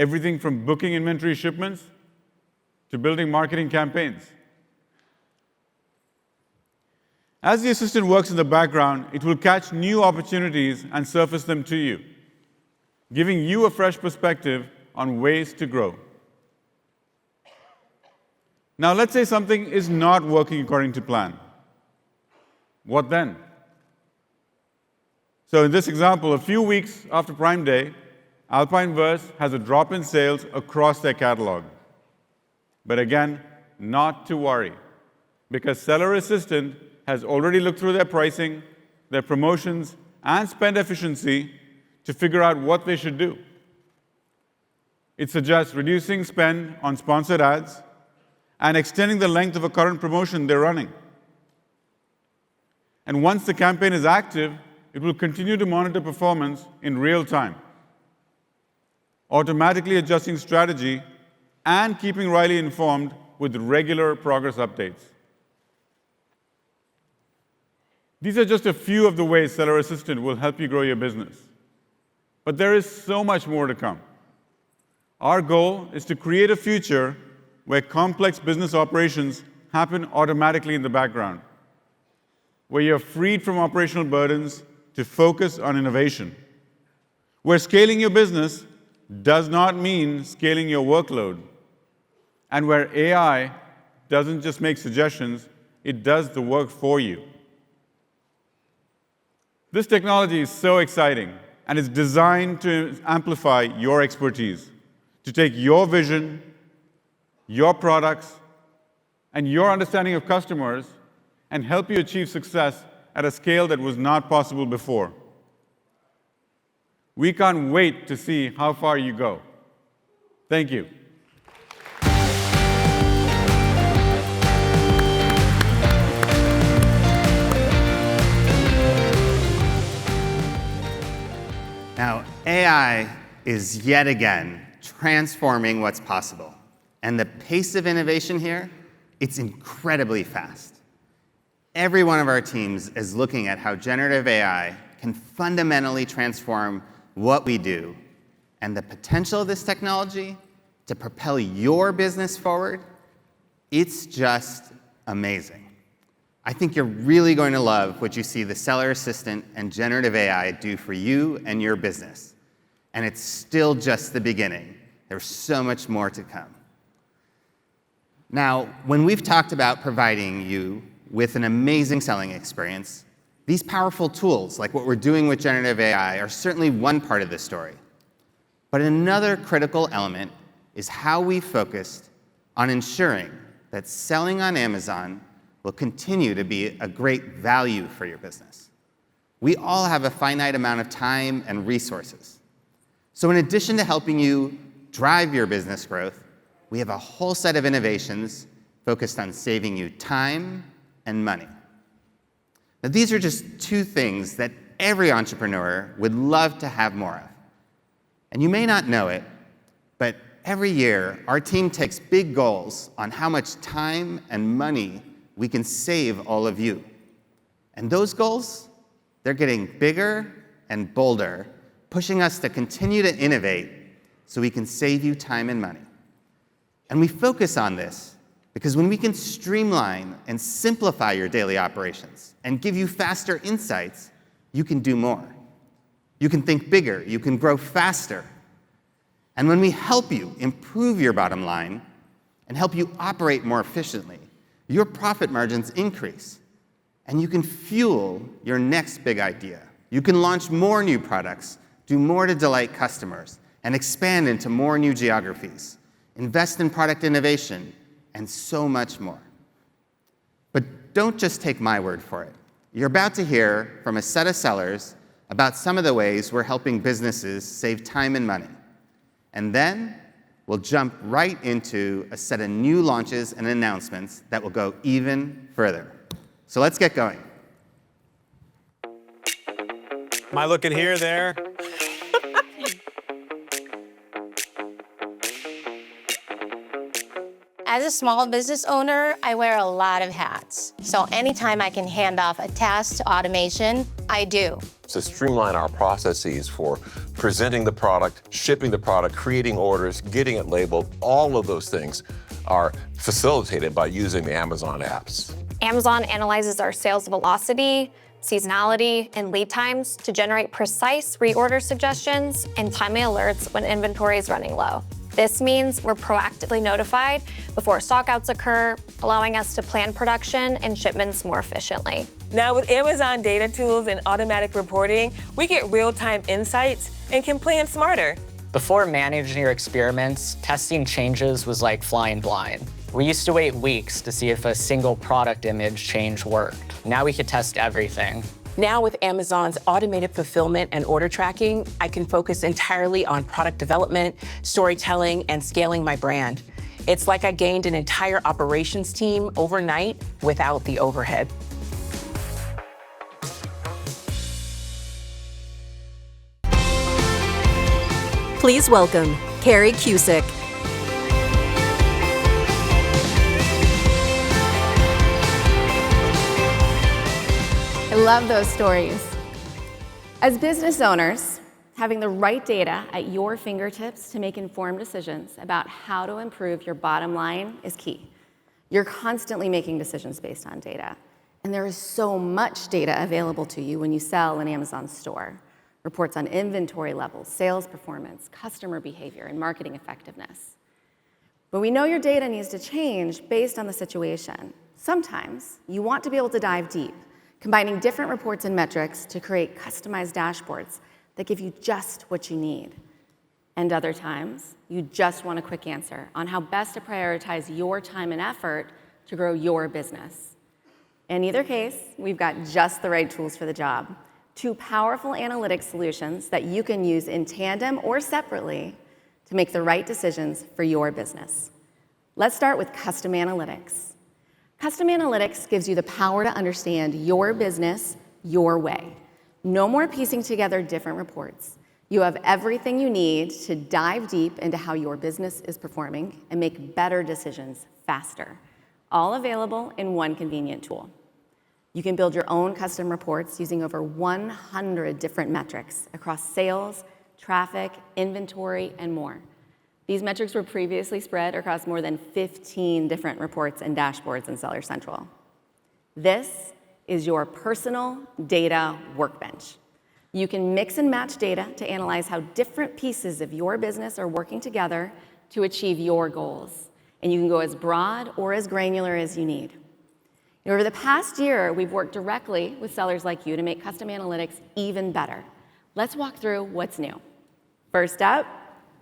Everything from booking inventory shipments to building marketing campaigns. As the assistant works in the background, it will catch new opportunities and surface them to you, giving you a fresh perspective on ways to grow. Now, let's say something is not working according to plan. What then? So in this example, a few weeks after Prime Day, Alpine Verse has a drop in sales across their catalog. But again, not to worry, because Seller Assistant has already looked through their pricing, their promotions, and spend efficiency to figure out what they should do. It suggests reducing spend on sponsored ads and extending the length of a current promotion they're running. And once the campaign is active, it will continue to monitor performance in real time, automatically adjusting strategy and keeping Riley informed with regular progress updates. These are just a few of the ways Seller Assistant will help you grow your business. But there is so much more to come. Our goal is to create a future where complex business operations happen automatically in the background, where you're freed from operational burdens to focus on innovation, where scaling your business does not mean scaling your workload, and where AI doesn't just make suggestions, it does the work for you. This technology is so exciting, and it's designed to amplify your expertise, to take your vision, your products, and your understanding of customers and help you achieve success at a scale that was not possible before. We can't wait to see how far you go. Thank you. Now, AI is yet again transforming what's possible. And the pace of innovation here, it's incredibly fast. Every one of our teams is looking at how generative AI can fundamentally transform what we do. And the potential of this technology to propel your business forward, it's just amazing. I think you're really going to love what you see the Seller Assistant and generative AI do for you and your business. And it's still just the beginning. There's so much more to come. Now, when we've talked about providing you with an amazing selling experience, these powerful tools, like what we're doing with generative AI, are certainly one part of the story. But another critical element is how we focused on ensuring that selling on Amazon will continue to be a great value for your business. We all have a finite amount of time and resources. So in addition to helping you drive your business growth, we have a whole set of innovations focused on saving you time and money. Now, these are just two things that every entrepreneur would love to have more of. And you may not know it, but every year, our team takes big goals on how much time and money we can save all of you. And those goals, they're getting bigger and bolder, pushing us to continue to innovate so we can save you time and money. And we focus on this because when we can streamline and simplify your daily operations and give you faster insights, you can do more. You can think bigger, you can grow faster. And when we help you improve your bottom line and help you operate more efficiently, your profit margins increase, and you can fuel your next big idea. You can launch more new products, do more to delight customers, and expand into more new geographies, invest in product innovation, and so much more. But don't just take my word for it. You're about to hear from a set of sellers about some of the ways we're helping businesses save time and money. And then we'll jump right into a set of new launches and announcements that will go even further. So let's get going. Am I looking here, there? As a small business owner, I wear a lot of hats. So anytime I can hand off a task to automation, I do. To streamline our processes for presenting the product, shipping the product, creating orders, getting it labeled, all of those things are facilitated by using the Amazon apps. Amazon analyzes our sales velocity, seasonality, and lead times to generate precise reorder suggestions and timely alerts when inventory is running low. This means we're proactively notified before stockouts occur, allowing us to plan production and shipments more efficiently. Now with Amazon data tools and automatic reporting, we get real-time insights and can plan smarter. Before managing your experiments, testing changes was like flying blind. We used to wait weeks to see if a single product image change worked. Now we could test everything. Now with Amazon's automated fulfillment and order tracking, I can focus entirely on product development, storytelling, and scaling my brand. It's like I gained an entire operations team overnight without the overhead. Please welcome Carrie Cusick. I love those stories. As business owners, having the right data at your fingertips to make informed decisions about how to improve your bottom line is key. You're constantly making decisions based on data, and there is so much data available to you when you sell in Amazon store. Reports on inventory levels, sales performance, customer behavior, and marketing effectiveness. But we know your data needs to change based on the situation. Sometimes you want to be able to dive deep, combining different reports and metrics to create customized dashboards that give you just what you need. And other times, you just want a quick answer on how best to prioritize your time and effort to grow your business. In either case, we've got just the right tools for the job. 2 powerful analytics solutions that you can use in tandem or separately to make the right decisions for your business. Let's start with Custom Analytics. Custom Analytics gives you the power to understand your business your way. No more piecing together different reports. You have everything you need to dive deep into how your business is performing and make better decisions faster, all available in one convenient tool. You can build your own custom reports using over 100 different metrics across sales, traffic, inventory, and more. These metrics were previously spread across more than 15 different reports and dashboards in Seller Central. This is your personal data workbench. You can mix and match data to analyze how different pieces of your business are working together to achieve your goals. And you can go as broad or as granular as you need. Over the past year, we've worked directly with sellers like you to make Custom Analytics even better. Let's walk through what's new. First up,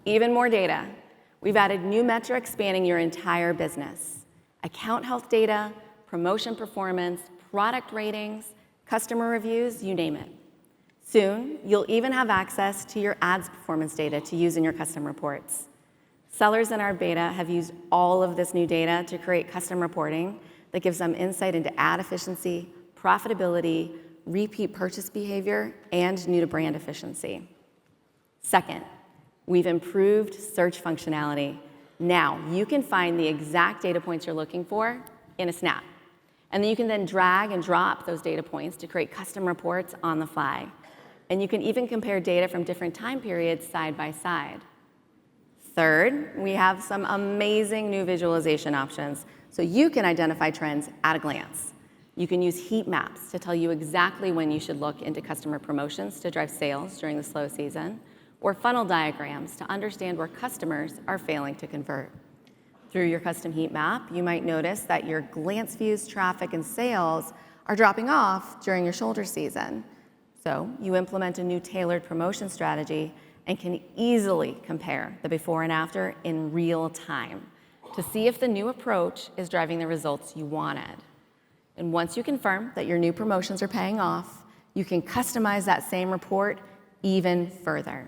even more data. We've added new metrics spanning your entire business. Account health data, promotion performance, product ratings, customer reviews, you name it. Soon, you'll even have access to your ads performance data to use in your custom reports. Sellers in our beta have used all of this new data to create custom reporting that gives them insight into ad efficiency, profitability, repeat purchase behavior, and new-to-brand efficiency. Second, we've improved search functionality. Now, you can find the exact data points you're looking for in a snap. And then you can then drag and drop those data points to create custom reports on the fly. And you can even compare data from different time periods side by side. Third, we have some amazing new visualization options so you can identify trends at a glance. You can use heat maps to tell you exactly when you should look into customer promotions to drive sales during the slow season, or funnel diagrams to understand where customers are failing to convert. Through your custom heat map, you might notice that your glance views, traffic, and sales are dropping off during your shoulder season. So you implement a new tailored promotion strategy and can easily compare the before and after in real time to see if the new approach is driving the results you wanted. And once you confirm that your new promotions are paying off, you can customize that same report even further.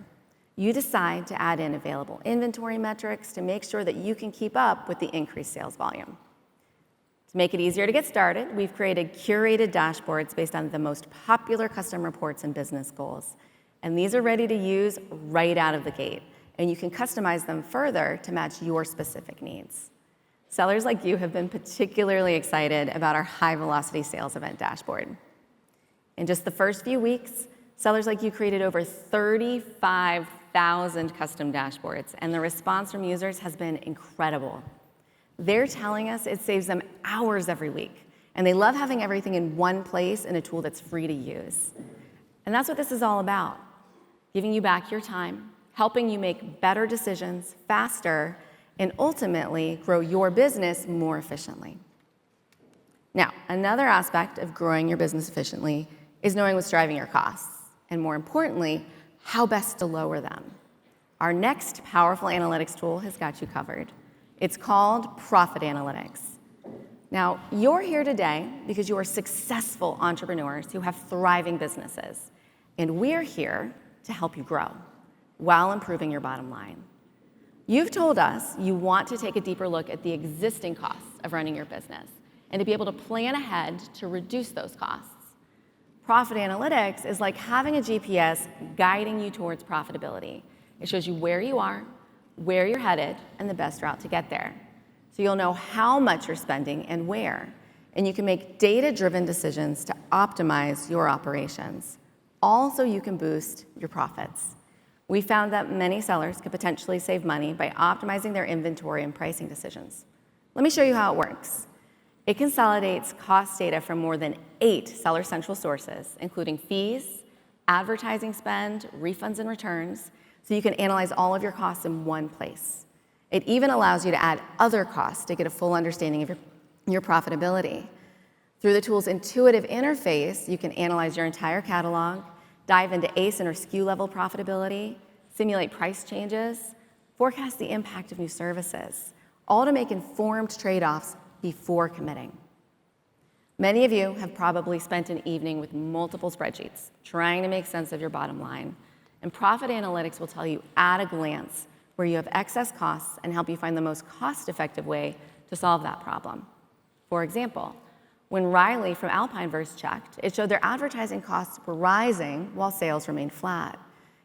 You decide to add in available inventory metrics to make sure that you can keep up with the increased sales volume. To make it easier to get started, we've created curated dashboards based on the most popular custom reports and business goals. And these are ready to use right out of the gate. And you can customize them further to match your specific needs. Sellers like you have been particularly excited about our high-velocity sales event dashboard. In just the first few weeks, sellers like you created over 35,000 custom dashboards, and the response from users has been incredible. They're telling us it saves them hours every week, and they love having everything in one place in a tool that's free to use. And that's what this is all about, giving you back your time, helping you make better decisions faster, and ultimately grow your business more efficiently. Now, another aspect of growing your business efficiently is knowing what's driving your costs, and more importantly, how best to lower them. Our next powerful analytics tool has got you covered. It's called Profit Analytics. Now, you're here today because you are successful entrepreneurs who have thriving businesses, and we're here to help you grow while improving your bottom line. You've told us you want to take a deeper look at the existing costs of running your business and to be able to plan ahead to reduce those costs. Profit Analytics is like having a GPS guiding you towards profitability. It shows you where you are, where you're headed, and the best route to get there. So you'll know how much you're spending and where, and you can make data-driven decisions to optimize your operations. Also, you can boost your profits. We found that many sellers could potentially save money by optimizing their inventory and pricing decisions. Let me show you how it works. It consolidates cost data from more than 8 Seller Central sources, including fees, advertising spend, refunds and returns, so you can analyze all of your costs in one place. It even allows you to add other costs to get a full understanding of your profitability. Through the tool's intuitive interface, you can analyze your entire catalog, dive into ASIN or SKU level profitability, simulate price changes, forecast the impact of new services, all to make informed trade-offs before committing. Many of you have probably spent an evening with multiple spreadsheets trying to make sense of your bottom line, and Profit Analytics will tell you at a glance where you have excess costs and help you find the most cost-effective way to solve that problem. For example, when Riley from Alpineverse checked, it showed their advertising costs were rising while sales remained flat.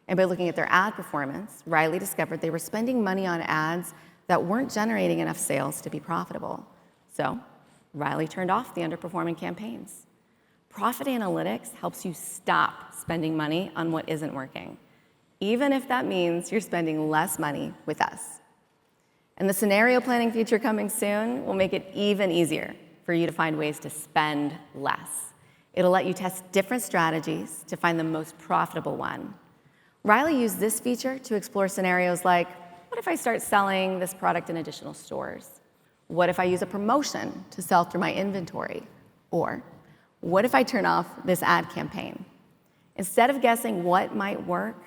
And by looking at their ad performance, Riley discovered they were spending money on ads that weren't generating enough sales to be profitable. So Riley turned off the underperforming campaigns. Profit Analytics helps you stop spending money on what isn't working, even if that means you're spending less money with us. And the scenario planning feature coming soon will make it even easier for you to find ways to spend less. It'll let you test different strategies to find the most profitable one. Riley used this feature to explore scenarios like, what if I start selling this product in additional stores? What if I use a promotion to sell through my inventory? Or what if I turn off this ad campaign? Instead of guessing what might work,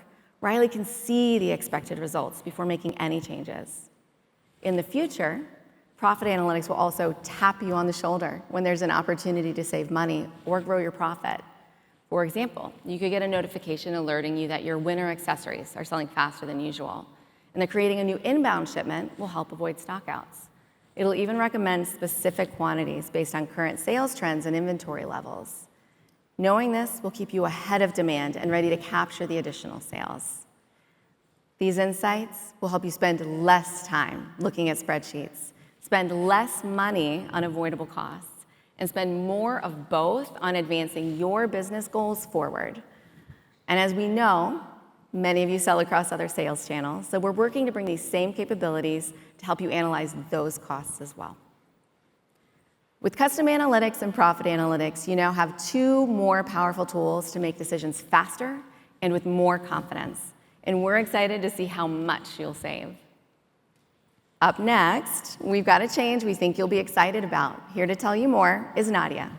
Riley can see the expected results before making any changes. In the future, Profit Analytics will also tap you on the shoulder when there's an opportunity to save money or grow your profit. For example, you could get a notification alerting you that your winter accessories are selling faster than usual, and that creating a new inbound shipment will help avoid stockouts. It'll even recommend specific quantities based on current sales trends and inventory levels. Knowing this will keep you ahead of demand and ready to capture the additional sales. These insights will help you spend less time looking at spreadsheets, spend less money on avoidable costs, and spend more of both on advancing your business goals forward. And as we know, many of you sell across other sales channels, so we're working to bring these same capabilities to help you analyze those costs as well. With Custom Analytics and Profit Analytics, you now have 2 more powerful tools to make decisions faster and with more confidence. And we're excited to see how much you'll save. Up next, we've got a change we think you'll be excited about. Here to tell you more is Nadia.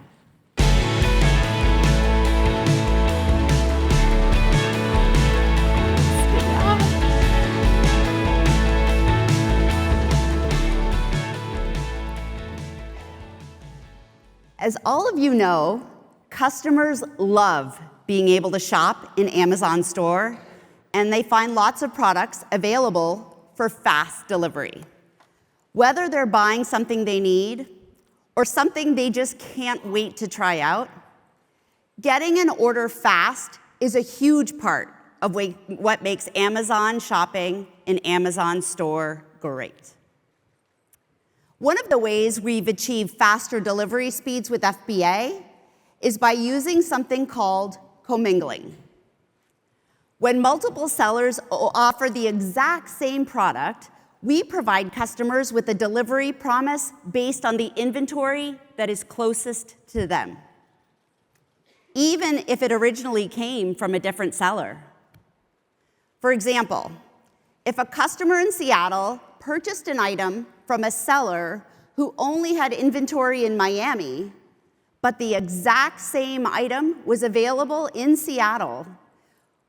As all of you know, customers love being able to shop in Amazon Store, and they find lots of products available for fast delivery. Whether they're buying something they need or something they just can't wait to try out, getting an order fast is a huge part of what makes Amazon shopping in Amazon Store great. One of the ways we've achieved faster delivery speeds with FBA is by using something called commingling. When multiple sellers offer the exact same product, we provide customers with a delivery promise based on the inventory that is closest to them, even if it originally came from a different seller. For example, if a customer in Seattle purchased an item from a seller who only had inventory in Miami, but the exact same item was available in Seattle,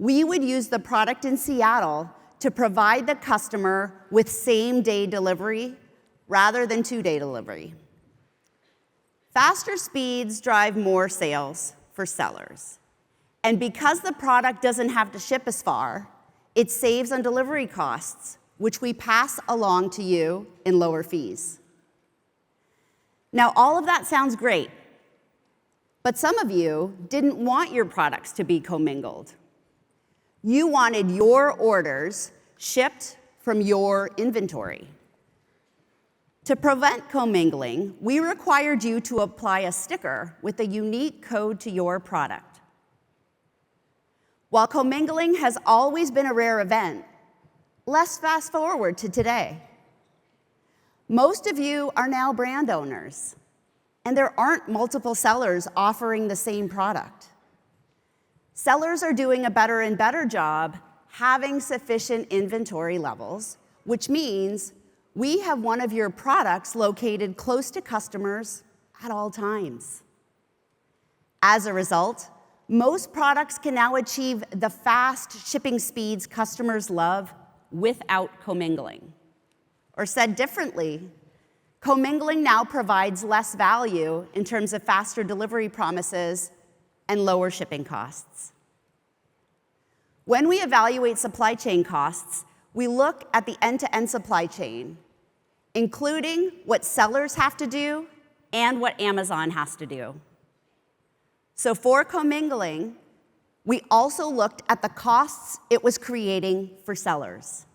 we would use the product in Seattle to provide the customer with same-day delivery rather than 2-day delivery. Faster speeds drive more sales for sellers. And because the product doesn't have to ship as far, it saves on delivery costs, which we pass along to you in lower fees. Now, all of that sounds great, but some of you didn't want your products to be commingled. You wanted your orders shipped from your inventory. To prevent commingling, we required you to apply a sticker with a unique code to your product. While commingling has always been a rare event, let's fast forward to today. Most of you are now brand owners, and there aren't multiple sellers offering the same product. Sellers are doing a better and better job having sufficient inventory levels, which means we have one of your products located close to customers at all times. As a result, most products can now achieve the fast shipping speeds customers love without commingling. Or said differently, commingling now provides less value in terms of faster delivery promises and lower shipping costs. When we evaluate supply chain costs, we look at the end-to-end supply chain, including what sellers have to do and what Amazon has to do. So for commingling, we also looked at the costs it was creating for sellers.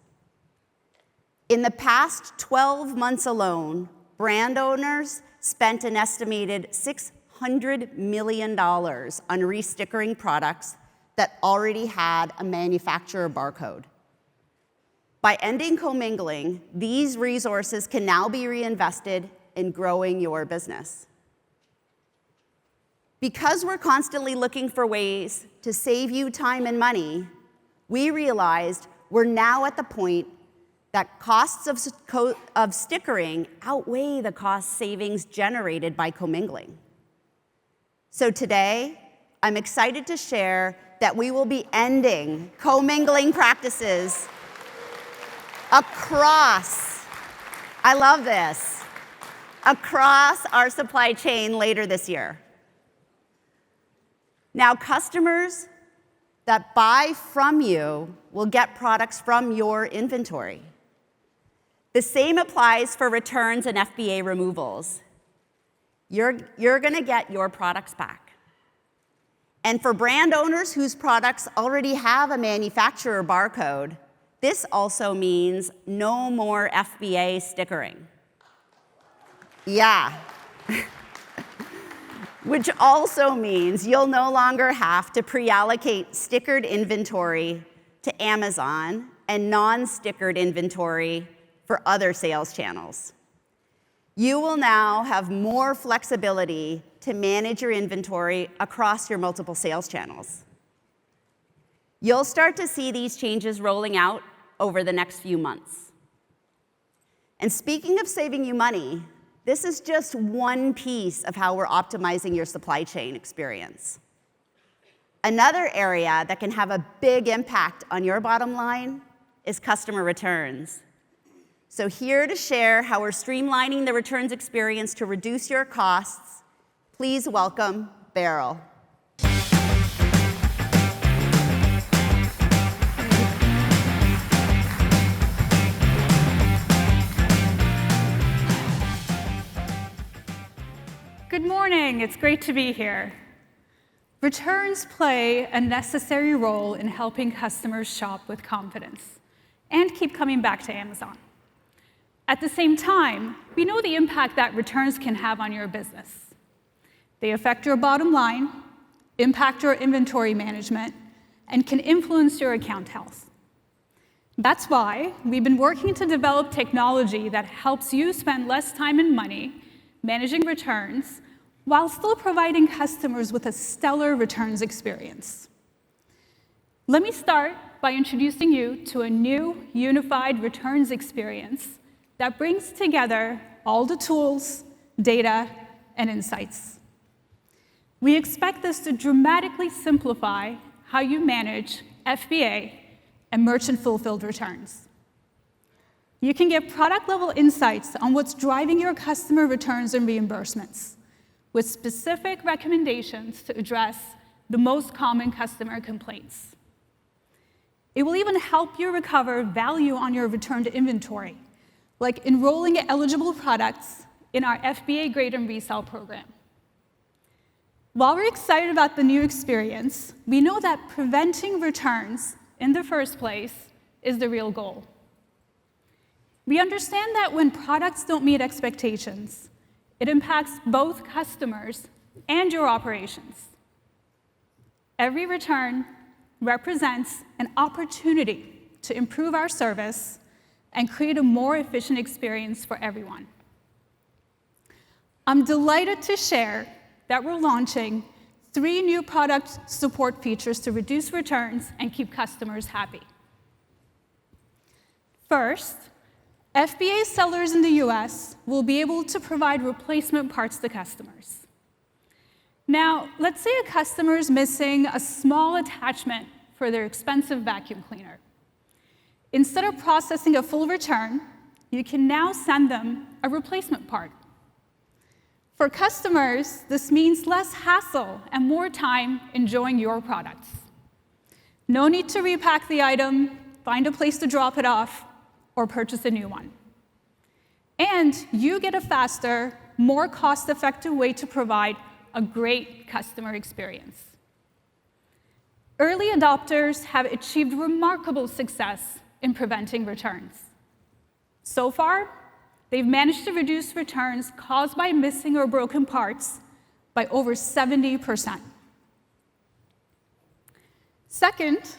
In the past 12 months alone, brand owners spent an estimated $600 million on restickering products that already had a manufacturer barcode. By ending commingling, these resources can now be reinvested in growing your business. Because we're constantly looking for ways to save you time and money, we realized we're now at the point that costs of stickering outweigh the cost savings generated by commingling. So today, I'm excited to share that we will be ending commingling practices across, I love this, across our supply chain later this year. Now, customers that buy from you will get products from your inventory. The same applies for returns and FBA removals. You're going to get your products back. And for brand owners whose products already have a manufacturer barcode, this also means no more FBA stickering. Yeah. Which also means you'll no longer have to pre-allocate stickered inventory to Amazon and non-stickered inventory for other sales channels. You will now have more flexibility to manage your inventory across your multiple sales channels. You'll start to see these changes rolling out over the next few months. And speaking of saving you money, this is just one piece of how we're optimizing your supply chain experience. Another area that can have a big impact on your bottom line is customer returns. So here to share how we're streamlining the returns experience to reduce your costs, please welcome Beryl. Good morning, it's great to be here. Returns play a necessary role in helping customers shop with confidence and keep coming back to Amazon. At the same time, we know the impact that returns can have on your business. They affect your bottom line, impact your inventory management, and can influence your account health. That's why we've been working to develop technology that helps you spend less time and money managing returns while still providing customers with a stellar returns experience. Let me start by introducing you to a new unified returns experience that brings together all the tools, data, and insights. We expect this to dramatically simplify how you manage FBA and merchant-fulfilled returns. You can get product-level insights on what's driving your customer returns and reimbursements, with specific recommendations to address the most common customer complaints. It will even help you recover value on your returned inventory, like enrolling eligible products in our FBA Grade and Resell program. While we're excited about the new experience, we know that preventing returns in the first place is the real goal. We understand that when products don't meet expectations, it impacts both customers and your operations. Every return, represents an opportunity to improve our service and create a more efficient experience for everyone. I'm delighted to share that we're launching 3 new product support features to reduce returns and keep customers happy. First, FBA sellers in the US will be able to provide replacement parts to customers. Now, let's say a customer is missing a small attachment for their expensive vacuum cleaner. Instead of processing a full return, you can now send them a replacement part. For customers, this means less hassle and more time enjoying your products. No need to repack the item, find a place to drop it off, or purchase a new one. And you get a faster, more cost-effective way to provide a great customer experience. Early adopters have achieved remarkable success in preventing returns. So far, they've managed to reduce returns caused by missing or broken parts by over 70%. Second,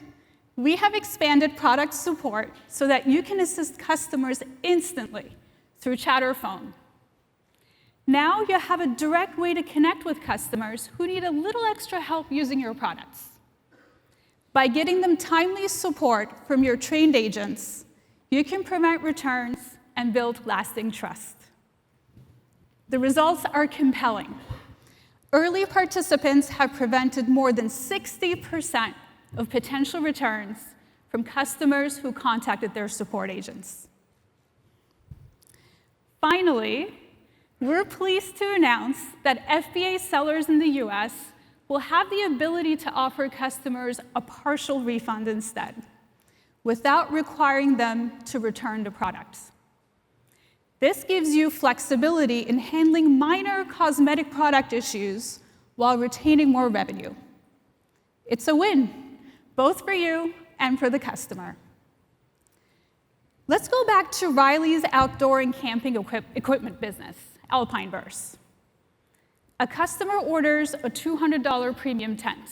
we have expanded product support so that you can assist customers instantly through chat or phone. Now you have a direct way to connect with customers who need a little extra help using your products. By getting them timely support from your trained agents, you can prevent returns and build lasting trust. The results are compelling. Early participants have prevented more than 60% of potential returns from customers who contacted their support agents. Finally, we're pleased to announce that FBA sellers in the US will have the ability to offer customers a partial refund instead, without requiring them to return the products. This gives you flexibility in handling minor cosmetic product issues while retaining more revenue. It's a win, both for you and for the customer. Let's go back to Riley's outdoor and camping equipment business, Alpine Burst. A customer orders a $200 premium tent.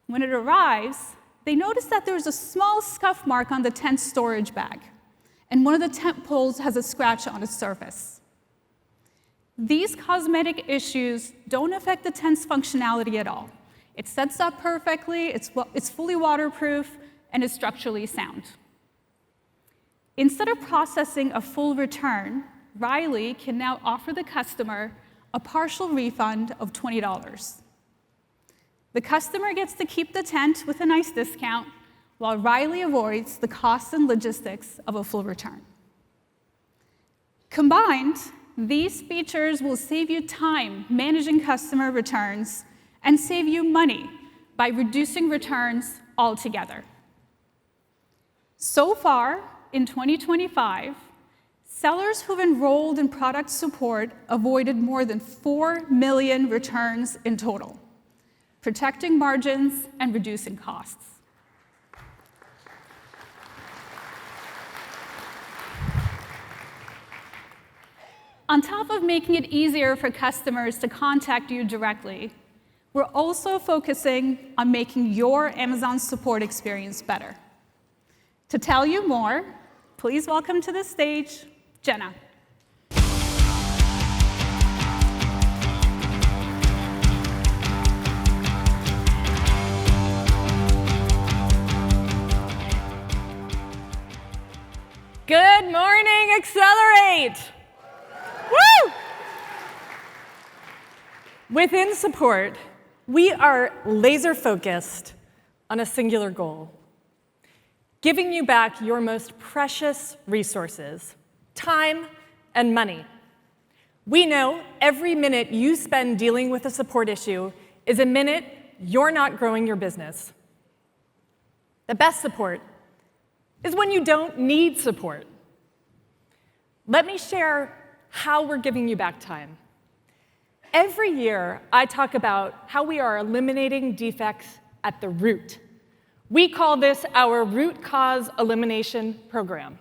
When it arrives, they notice that there's a small scuff mark on the tent storage bag, and one of the tent poles has a scratch on its surface. These cosmetic issues don't affect the tent's functionality at all. It sets up perfectly, it's fully waterproof, and is structurally sound. Instead of processing a full return, Riley can now offer the customer a partial refund of $20. The customer gets to keep the tent with a nice discount, while Riley avoids the costs and logistics of a full return. Combined, these features will save you time managing customer returns and save you money by reducing returns altogether. So far, in 2025, sellers who've enrolled in product support avoided more than 4 million returns in total, protecting margins and reducing costs. On top of making it easier for customers to contact you directly, we're also focusing on making your Amazon support experience better. To tell you more, please welcome to the stage Jenna. Good morning, Accelerate! Woo! Within support, we are laser focused on a singular goal: giving you back your most precious resources, time and money. We know every minute you spend dealing with a support issue is a minute you're not growing your business. The best support is when you don't need support. Let me share how we're giving you back time. Every year, I talk about how we are eliminating defects at the root. We call this our root cause elimination program.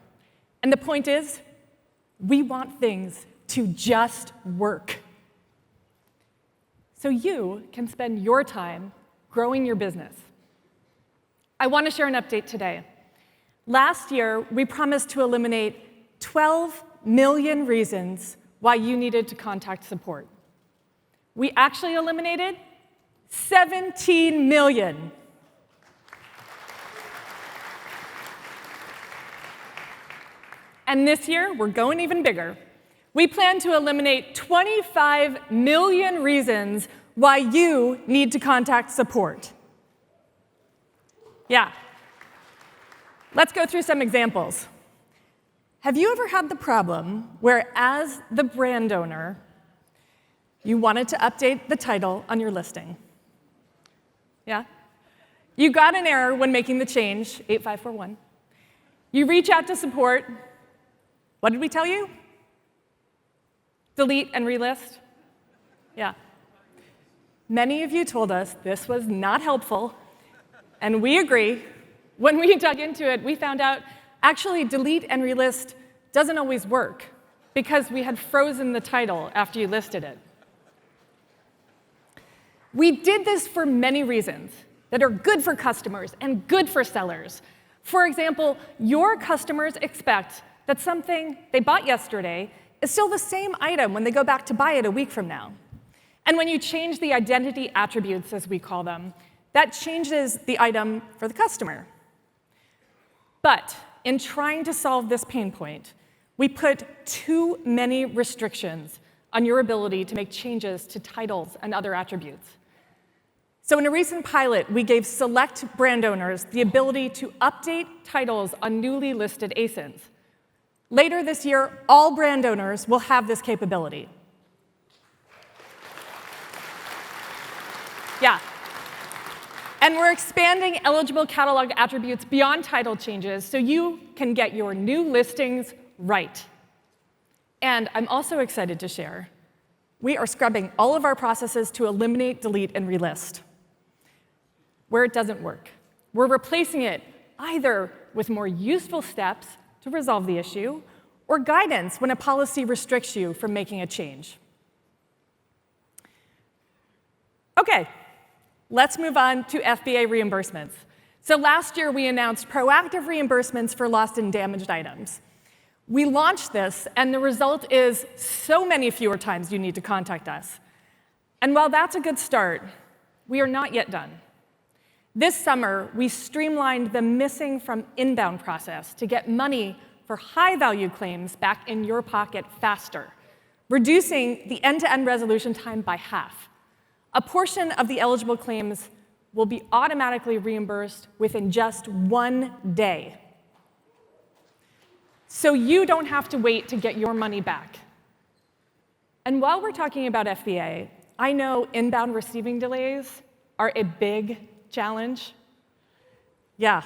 And the point is, we want things to just work. So you can spend your time growing your business. I want to share an update today. Last year, we promised to eliminate 12 million reasons why you needed to contact support. We actually eliminated 17 million. And this year, we're going even bigger. We plan to eliminate 25 million reasons why you need to contact support. Yeah. Let's go through some examples. Have you ever had the problem where, as the brand owner, you wanted to update the title on your listing? Yeah? You got an error when making the change, 8541. You reach out to support. What did we tell you? Delete and relist? Yeah. Many of you told us this was not helpful, and we agree. When we dug into it, we found out actually delete and relist doesn't always work because we had frozen the title after you listed it. We did this for many reasons that are good for customers and good for sellers. For example, your customers expect that something they bought yesterday is still the same item when they go back to buy it a week from now. And when you change the identity attributes, as we call them, that changes the item for the customer. But in trying to solve this pain point, we put too many restrictions on your ability to make changes to titles and other attributes. So in a recent pilot, we gave select brand owners the ability to update titles on newly listed ASINs. Later this year, all brand owners will have this capability. Yeah. And we're expanding eligible catalog attributes beyond title changes so you can get your new listings right. And I'm also excited to share, we are scrubbing all of our processes to eliminate, delete, and relist. Where it doesn't work, we're replacing it either with more useful steps to resolve the issue or guidance when a policy restricts you from making a change. OK. Let's move on to FBA reimbursements. So last year, we announced proactive reimbursements for lost and damaged items. We launched this, and the result is so many fewer times you need to contact us. And while that's a good start, we are not yet done. This summer, we streamlined the missing from inbound process to get money for high-value claims back in your pocket faster, reducing the end-to-end resolution time by half. A portion of the eligible claims will be automatically reimbursed within just 1 day. So you don't have to wait to get your money back. And while we're talking about FBA, I know inbound receiving delays are a big challenge. Yeah.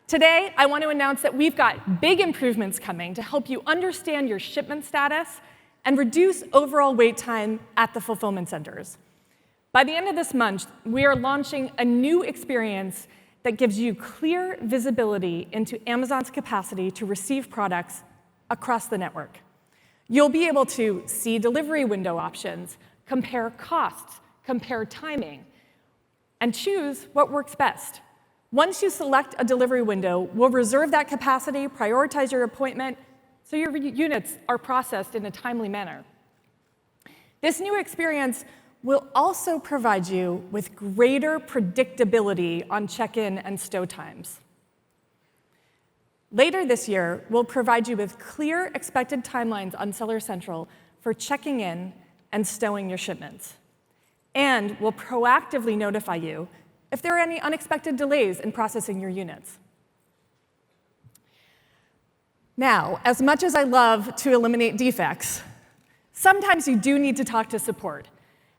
Today, I want to announce that we've got big improvements coming to help you understand your shipment status and reduce overall wait time at the fulfillment centers. By the end of this month, we are launching a new experience that gives you clear visibility into Amazon's capacity to receive products across the network. You'll be able to see delivery window options, compare costs, compare timing, and choose what works best. Once you select a delivery window, we'll reserve that capacity, prioritize your appointment, so your units are processed in a timely manner. This new experience will also provide you with greater predictability on check-in and stow times. Later this year, we'll provide you with clear expected timelines on Seller Central for checking in and stowing your shipments. And we'll proactively notify you if there are any unexpected delays in processing your units. Now, as much as I love to eliminate defects, sometimes you do need to talk to support.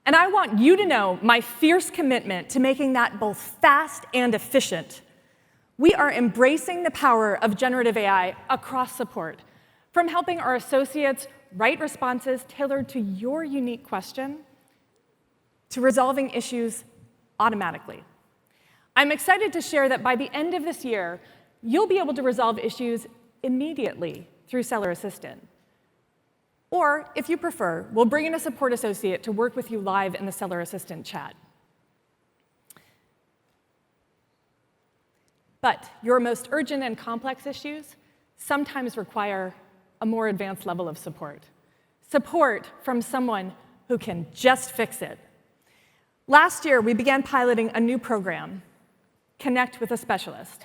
And I want you to know my fierce commitment to making that both fast and efficient. We are embracing the power of generative AI across support, from helping our associates write responses tailored to your unique question to resolving issues automatically. I'm excited to share that by the end of this year, you'll be able to resolve issues immediately through Seller Assistant. Or, if you prefer, we'll bring in a support associate to work with you live in the Seller Assistant chat. But your most urgent and complex issues sometimes require a more advanced level of support. Support from someone who can just fix it. Last year, we began piloting a new program, Connect with a Specialist.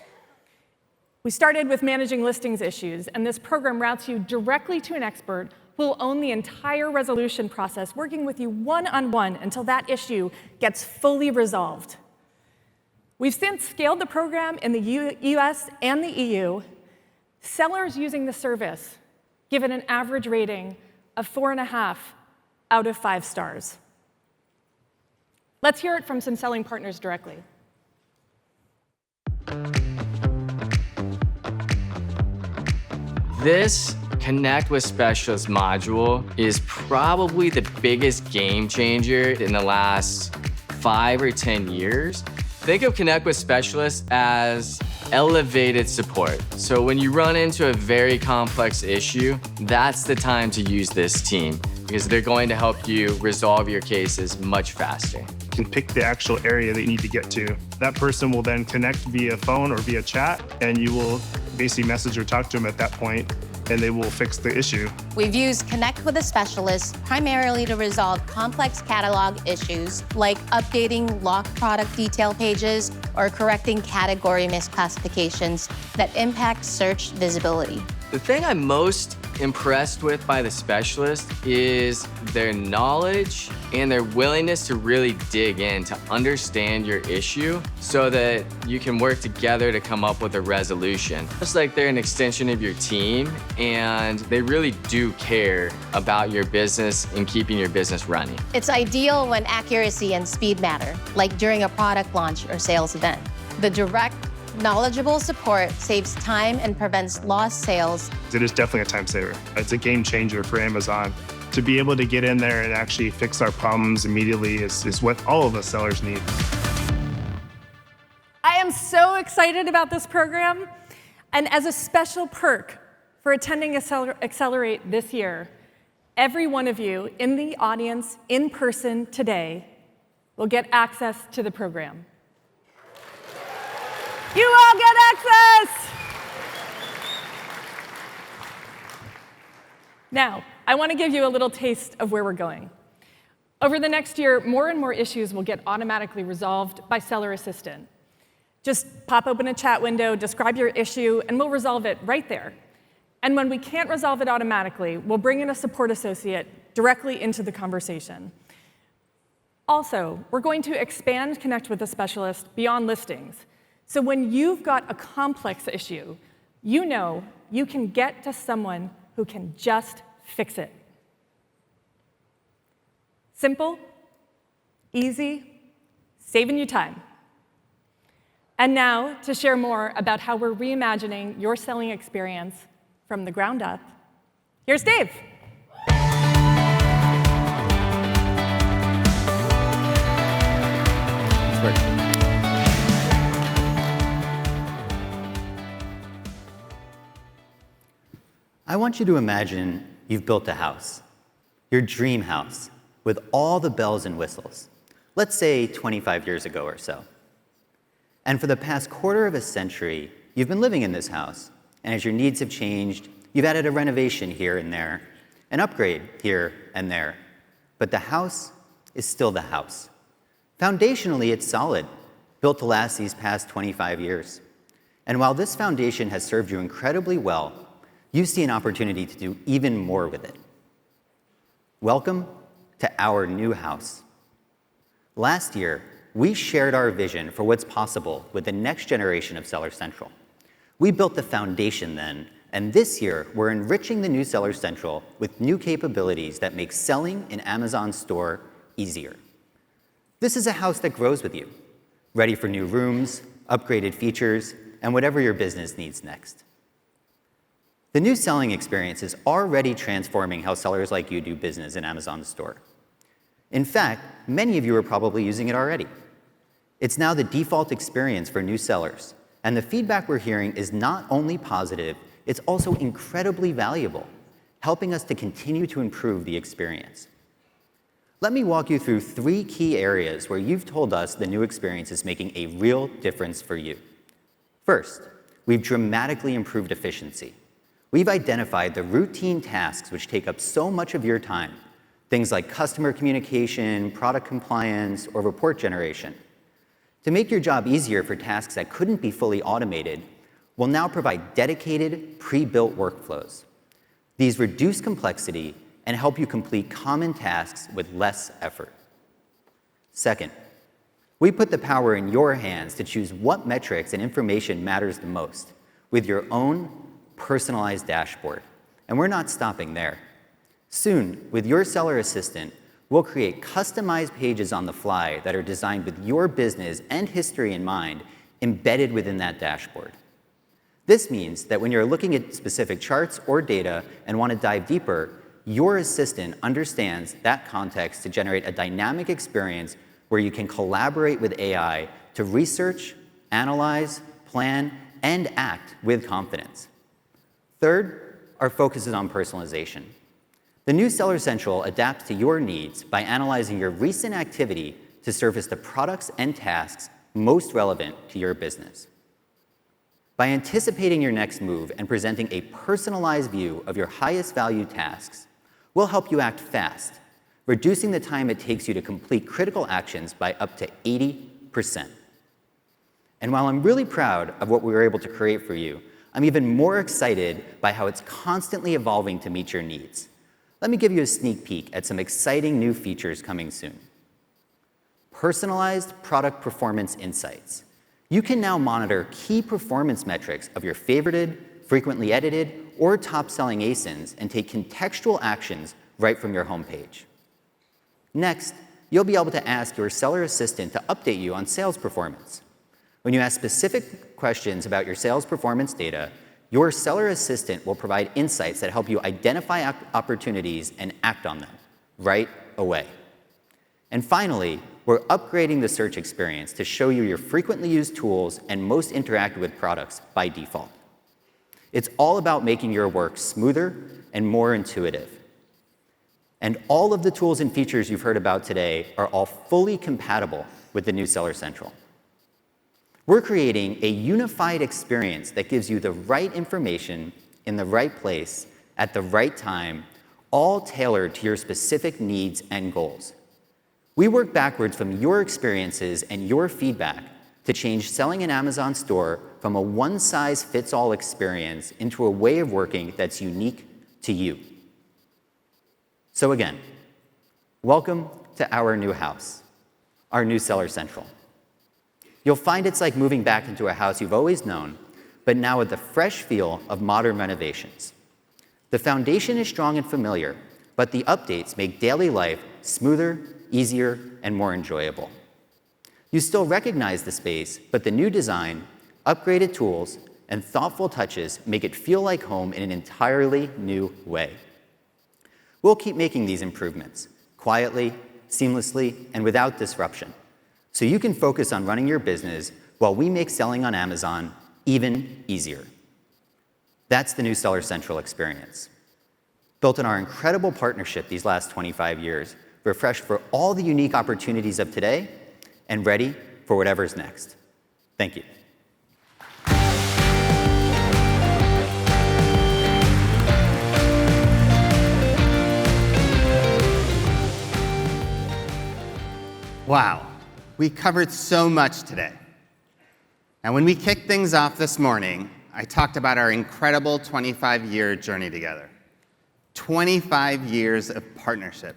We started with managing listings issues, and this program routes you directly to an expert who will own the entire resolution process, working with you one-on-one until that issue gets fully resolved. We've since scaled the program in the US and the EU. Sellers using the service give it an average rating of 4.5 out of 5 stars. Let's hear it from some selling partners directly. This Connect with Specialists module is probably the biggest game changer in the last 5 or 10 years. Think of Connect with Specialists as elevated support. So when you run into a very complex issue, that's the time to use this team because they're going to help you resolve your cases much faster. You can pick the actual area that you need to get to. That person will then connect via phone or via chat, and you will basically message or talk to them at that point, and they will fix the issue. We've used Connect with a Specialist primarily to resolve complex catalog issues like updating locked product detail pages or correcting category misclassifications that impact search visibility. The thing I'm most impressed with by the specialist is their knowledge and their willingness to really dig in to understand your issue so that you can work together to come up with a resolution. It's like they're an extension of your team and they really do care about your business and keeping your business running. It's ideal when accuracy and speed matter, like during a product launch or sales event. The direct, knowledgeable support saves time and prevents lost sales. It is definitely a time saver. It's a game changer for Amazon. To be able to get in there and actually fix our problems immediately is what all of us sellers need. I am so excited about this program. And as a special perk for attending Accelerate this year, every one of you in the audience in person today will get access to the program. You all get access! Now, I want to give you a little taste of where we're going. Over the next year, more and more issues will get automatically resolved by Seller Assistant. Just pop open a chat window, describe your issue, and we'll resolve it right there. And when we can't resolve it automatically, we'll bring in a support associate directly into the conversation. Also, we're going to expand Connect with a Specialist beyond listings. So when you've got a complex issue, you know you can get to someone who can just fix it. Simple, easy, saving you time. And now, to share more about how we're reimagining your selling experience from the ground up, here's Dave. I want you to imagine you've built a house, your dream house, with all the bells and whistles, let's say 25 years ago or so. And for the past quarter of a century, you've been living in this house, and as your needs have changed, you've added a renovation here and there, an upgrade here and there, but the house is still the house. Foundationally, it's solid, built to last these past 25 years. And while this foundation has served you incredibly well, you see an opportunity to do even more with it. Welcome to our new house. Last year, we shared our vision for what's possible with the next generation of Seller Central. We built the foundation then, and this year, we're enriching the new Seller Central with new capabilities that make selling in Amazon Store easier. This is a house that grows with you, ready for new rooms, upgraded features, and whatever your business needs next. The new selling experience is already transforming how sellers like you do business in Amazon Store. In fact, many of you are probably using it already. It's now the default experience for new sellers, and the feedback we're hearing is not only positive, it's also incredibly valuable, helping us to continue to improve the experience. Let me walk you through 3 key areas where you've told us the new experience is making a real difference for you. First, we've dramatically improved efficiency. We've identified the routine tasks which take up so much of your time, things like customer communication, product compliance, or report generation. To make your job easier for tasks that couldn't be fully automated, we'll now provide dedicated, pre-built workflows. These reduce complexity and help you complete common tasks with less effort. Second, we put the power in your hands to choose what metrics and information matters the most with your own personalized dashboard. And we're not stopping there. Soon, with your Seller Assistant, we'll create customized pages on the fly that are designed with your business and history in mind, embedded within that dashboard. This means that when you're looking at specific charts or data and want to dive deeper, your assistant understands that context to generate a dynamic experience where you can collaborate with AI to research, analyze, plan, and act with confidence. Third, our focus is on personalization. The new Seller Central adapts to your needs by analyzing your recent activity to surface the products and tasks most relevant to your business. By anticipating your next move and presenting a personalized view of your highest value tasks, we'll help you act fast, reducing the time it takes you to complete critical actions by up to 80%. And while I'm really proud of what we were able to create for you, I'm even more excited by how it's constantly evolving to meet your needs. Let me give you a sneak peek at some exciting new features coming soon. Personalized product performance insights. You can now monitor key performance metrics of your favorited, frequently edited, or top-selling ASINs and take contextual actions right from your homepage. Next, you'll be able to ask your Seller Assistant to update you on sales performance. When you ask specific questions about your sales performance data, your Seller Assistant will provide insights that help you identify opportunities and act on them right away. And finally, we're upgrading the search experience to show you your frequently used tools and most interacted with products by default. It's all about making your work smoother and more intuitive. And all of the tools and features you've heard about today are all fully compatible with the new Seller Central. We're creating a unified experience that gives you the right information in the right place at the right time, all tailored to your specific needs and goals. We work backwards from your experiences and your feedback to change selling an Amazon store from a one-size-fits-all experience into a way of working that's unique to you. So again, welcome to our new house, our new Seller Central. You'll find it's like moving back into a house you've always known, but now with the fresh feel of modern renovations. The foundation is strong and familiar, but the updates make daily life smoother, easier, and more enjoyable. You still recognize the space, but the new design, upgraded tools, and thoughtful touches make it feel like home in an entirely new way. We'll keep making these improvements, quietly, seamlessly, and without disruption, so you can focus on running your business while we make selling on Amazon even easier. That's the new Seller Central experience. Built on our incredible partnership these last 25 years, refreshed for all the unique opportunities of today, and ready for whatever's next. Thank you. Wow, we covered so much today. And when we kicked things off this morning, I talked about our incredible 25-year journey together. 25 years of partnership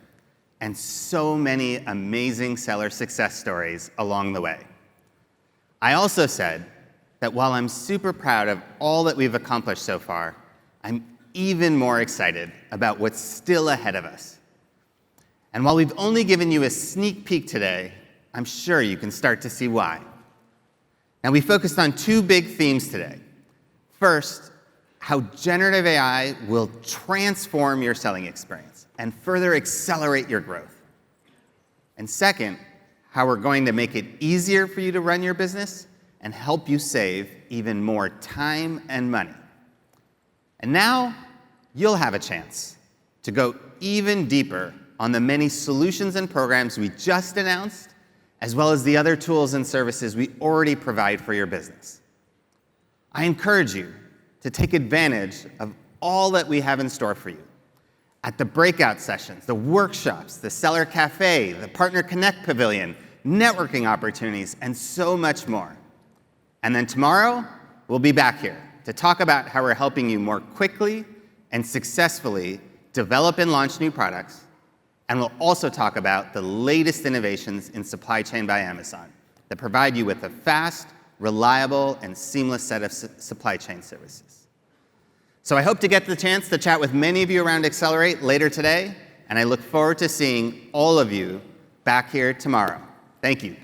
and so many amazing seller success stories along the way. I also said that while I'm super proud of all that we've accomplished so far, I'm even more excited about what's still ahead of us. And while we've only given you a sneak peek today, I'm sure you can start to see why. Now, we focused on two big themes today. First, how generative AI will transform your selling experience and further accelerate your growth. And second, how we're going to make it easier for you to run your business and help you save even more time and money. And now, you'll have a chance to go even deeper on the many solutions and programs we just announced, as well as the other tools and services we already provide for your business. I encourage you to take advantage of all that we have in store for you. At the breakout sessions, the workshops, the Seller Cafe, the Partner Connect Pavilion, networking opportunities, and so much more. And then tomorrow, we'll be back here to talk about how we're helping you more quickly and successfully develop and launch new products. And we'll also talk about the latest innovations in Supply Chain by Amazon that provide you with a fast, reliable, and seamless set of supply chain services. So I hope to get the chance to chat with many of you around Accelerate later today, and I look forward to seeing all of you back here tomorrow. Thank you.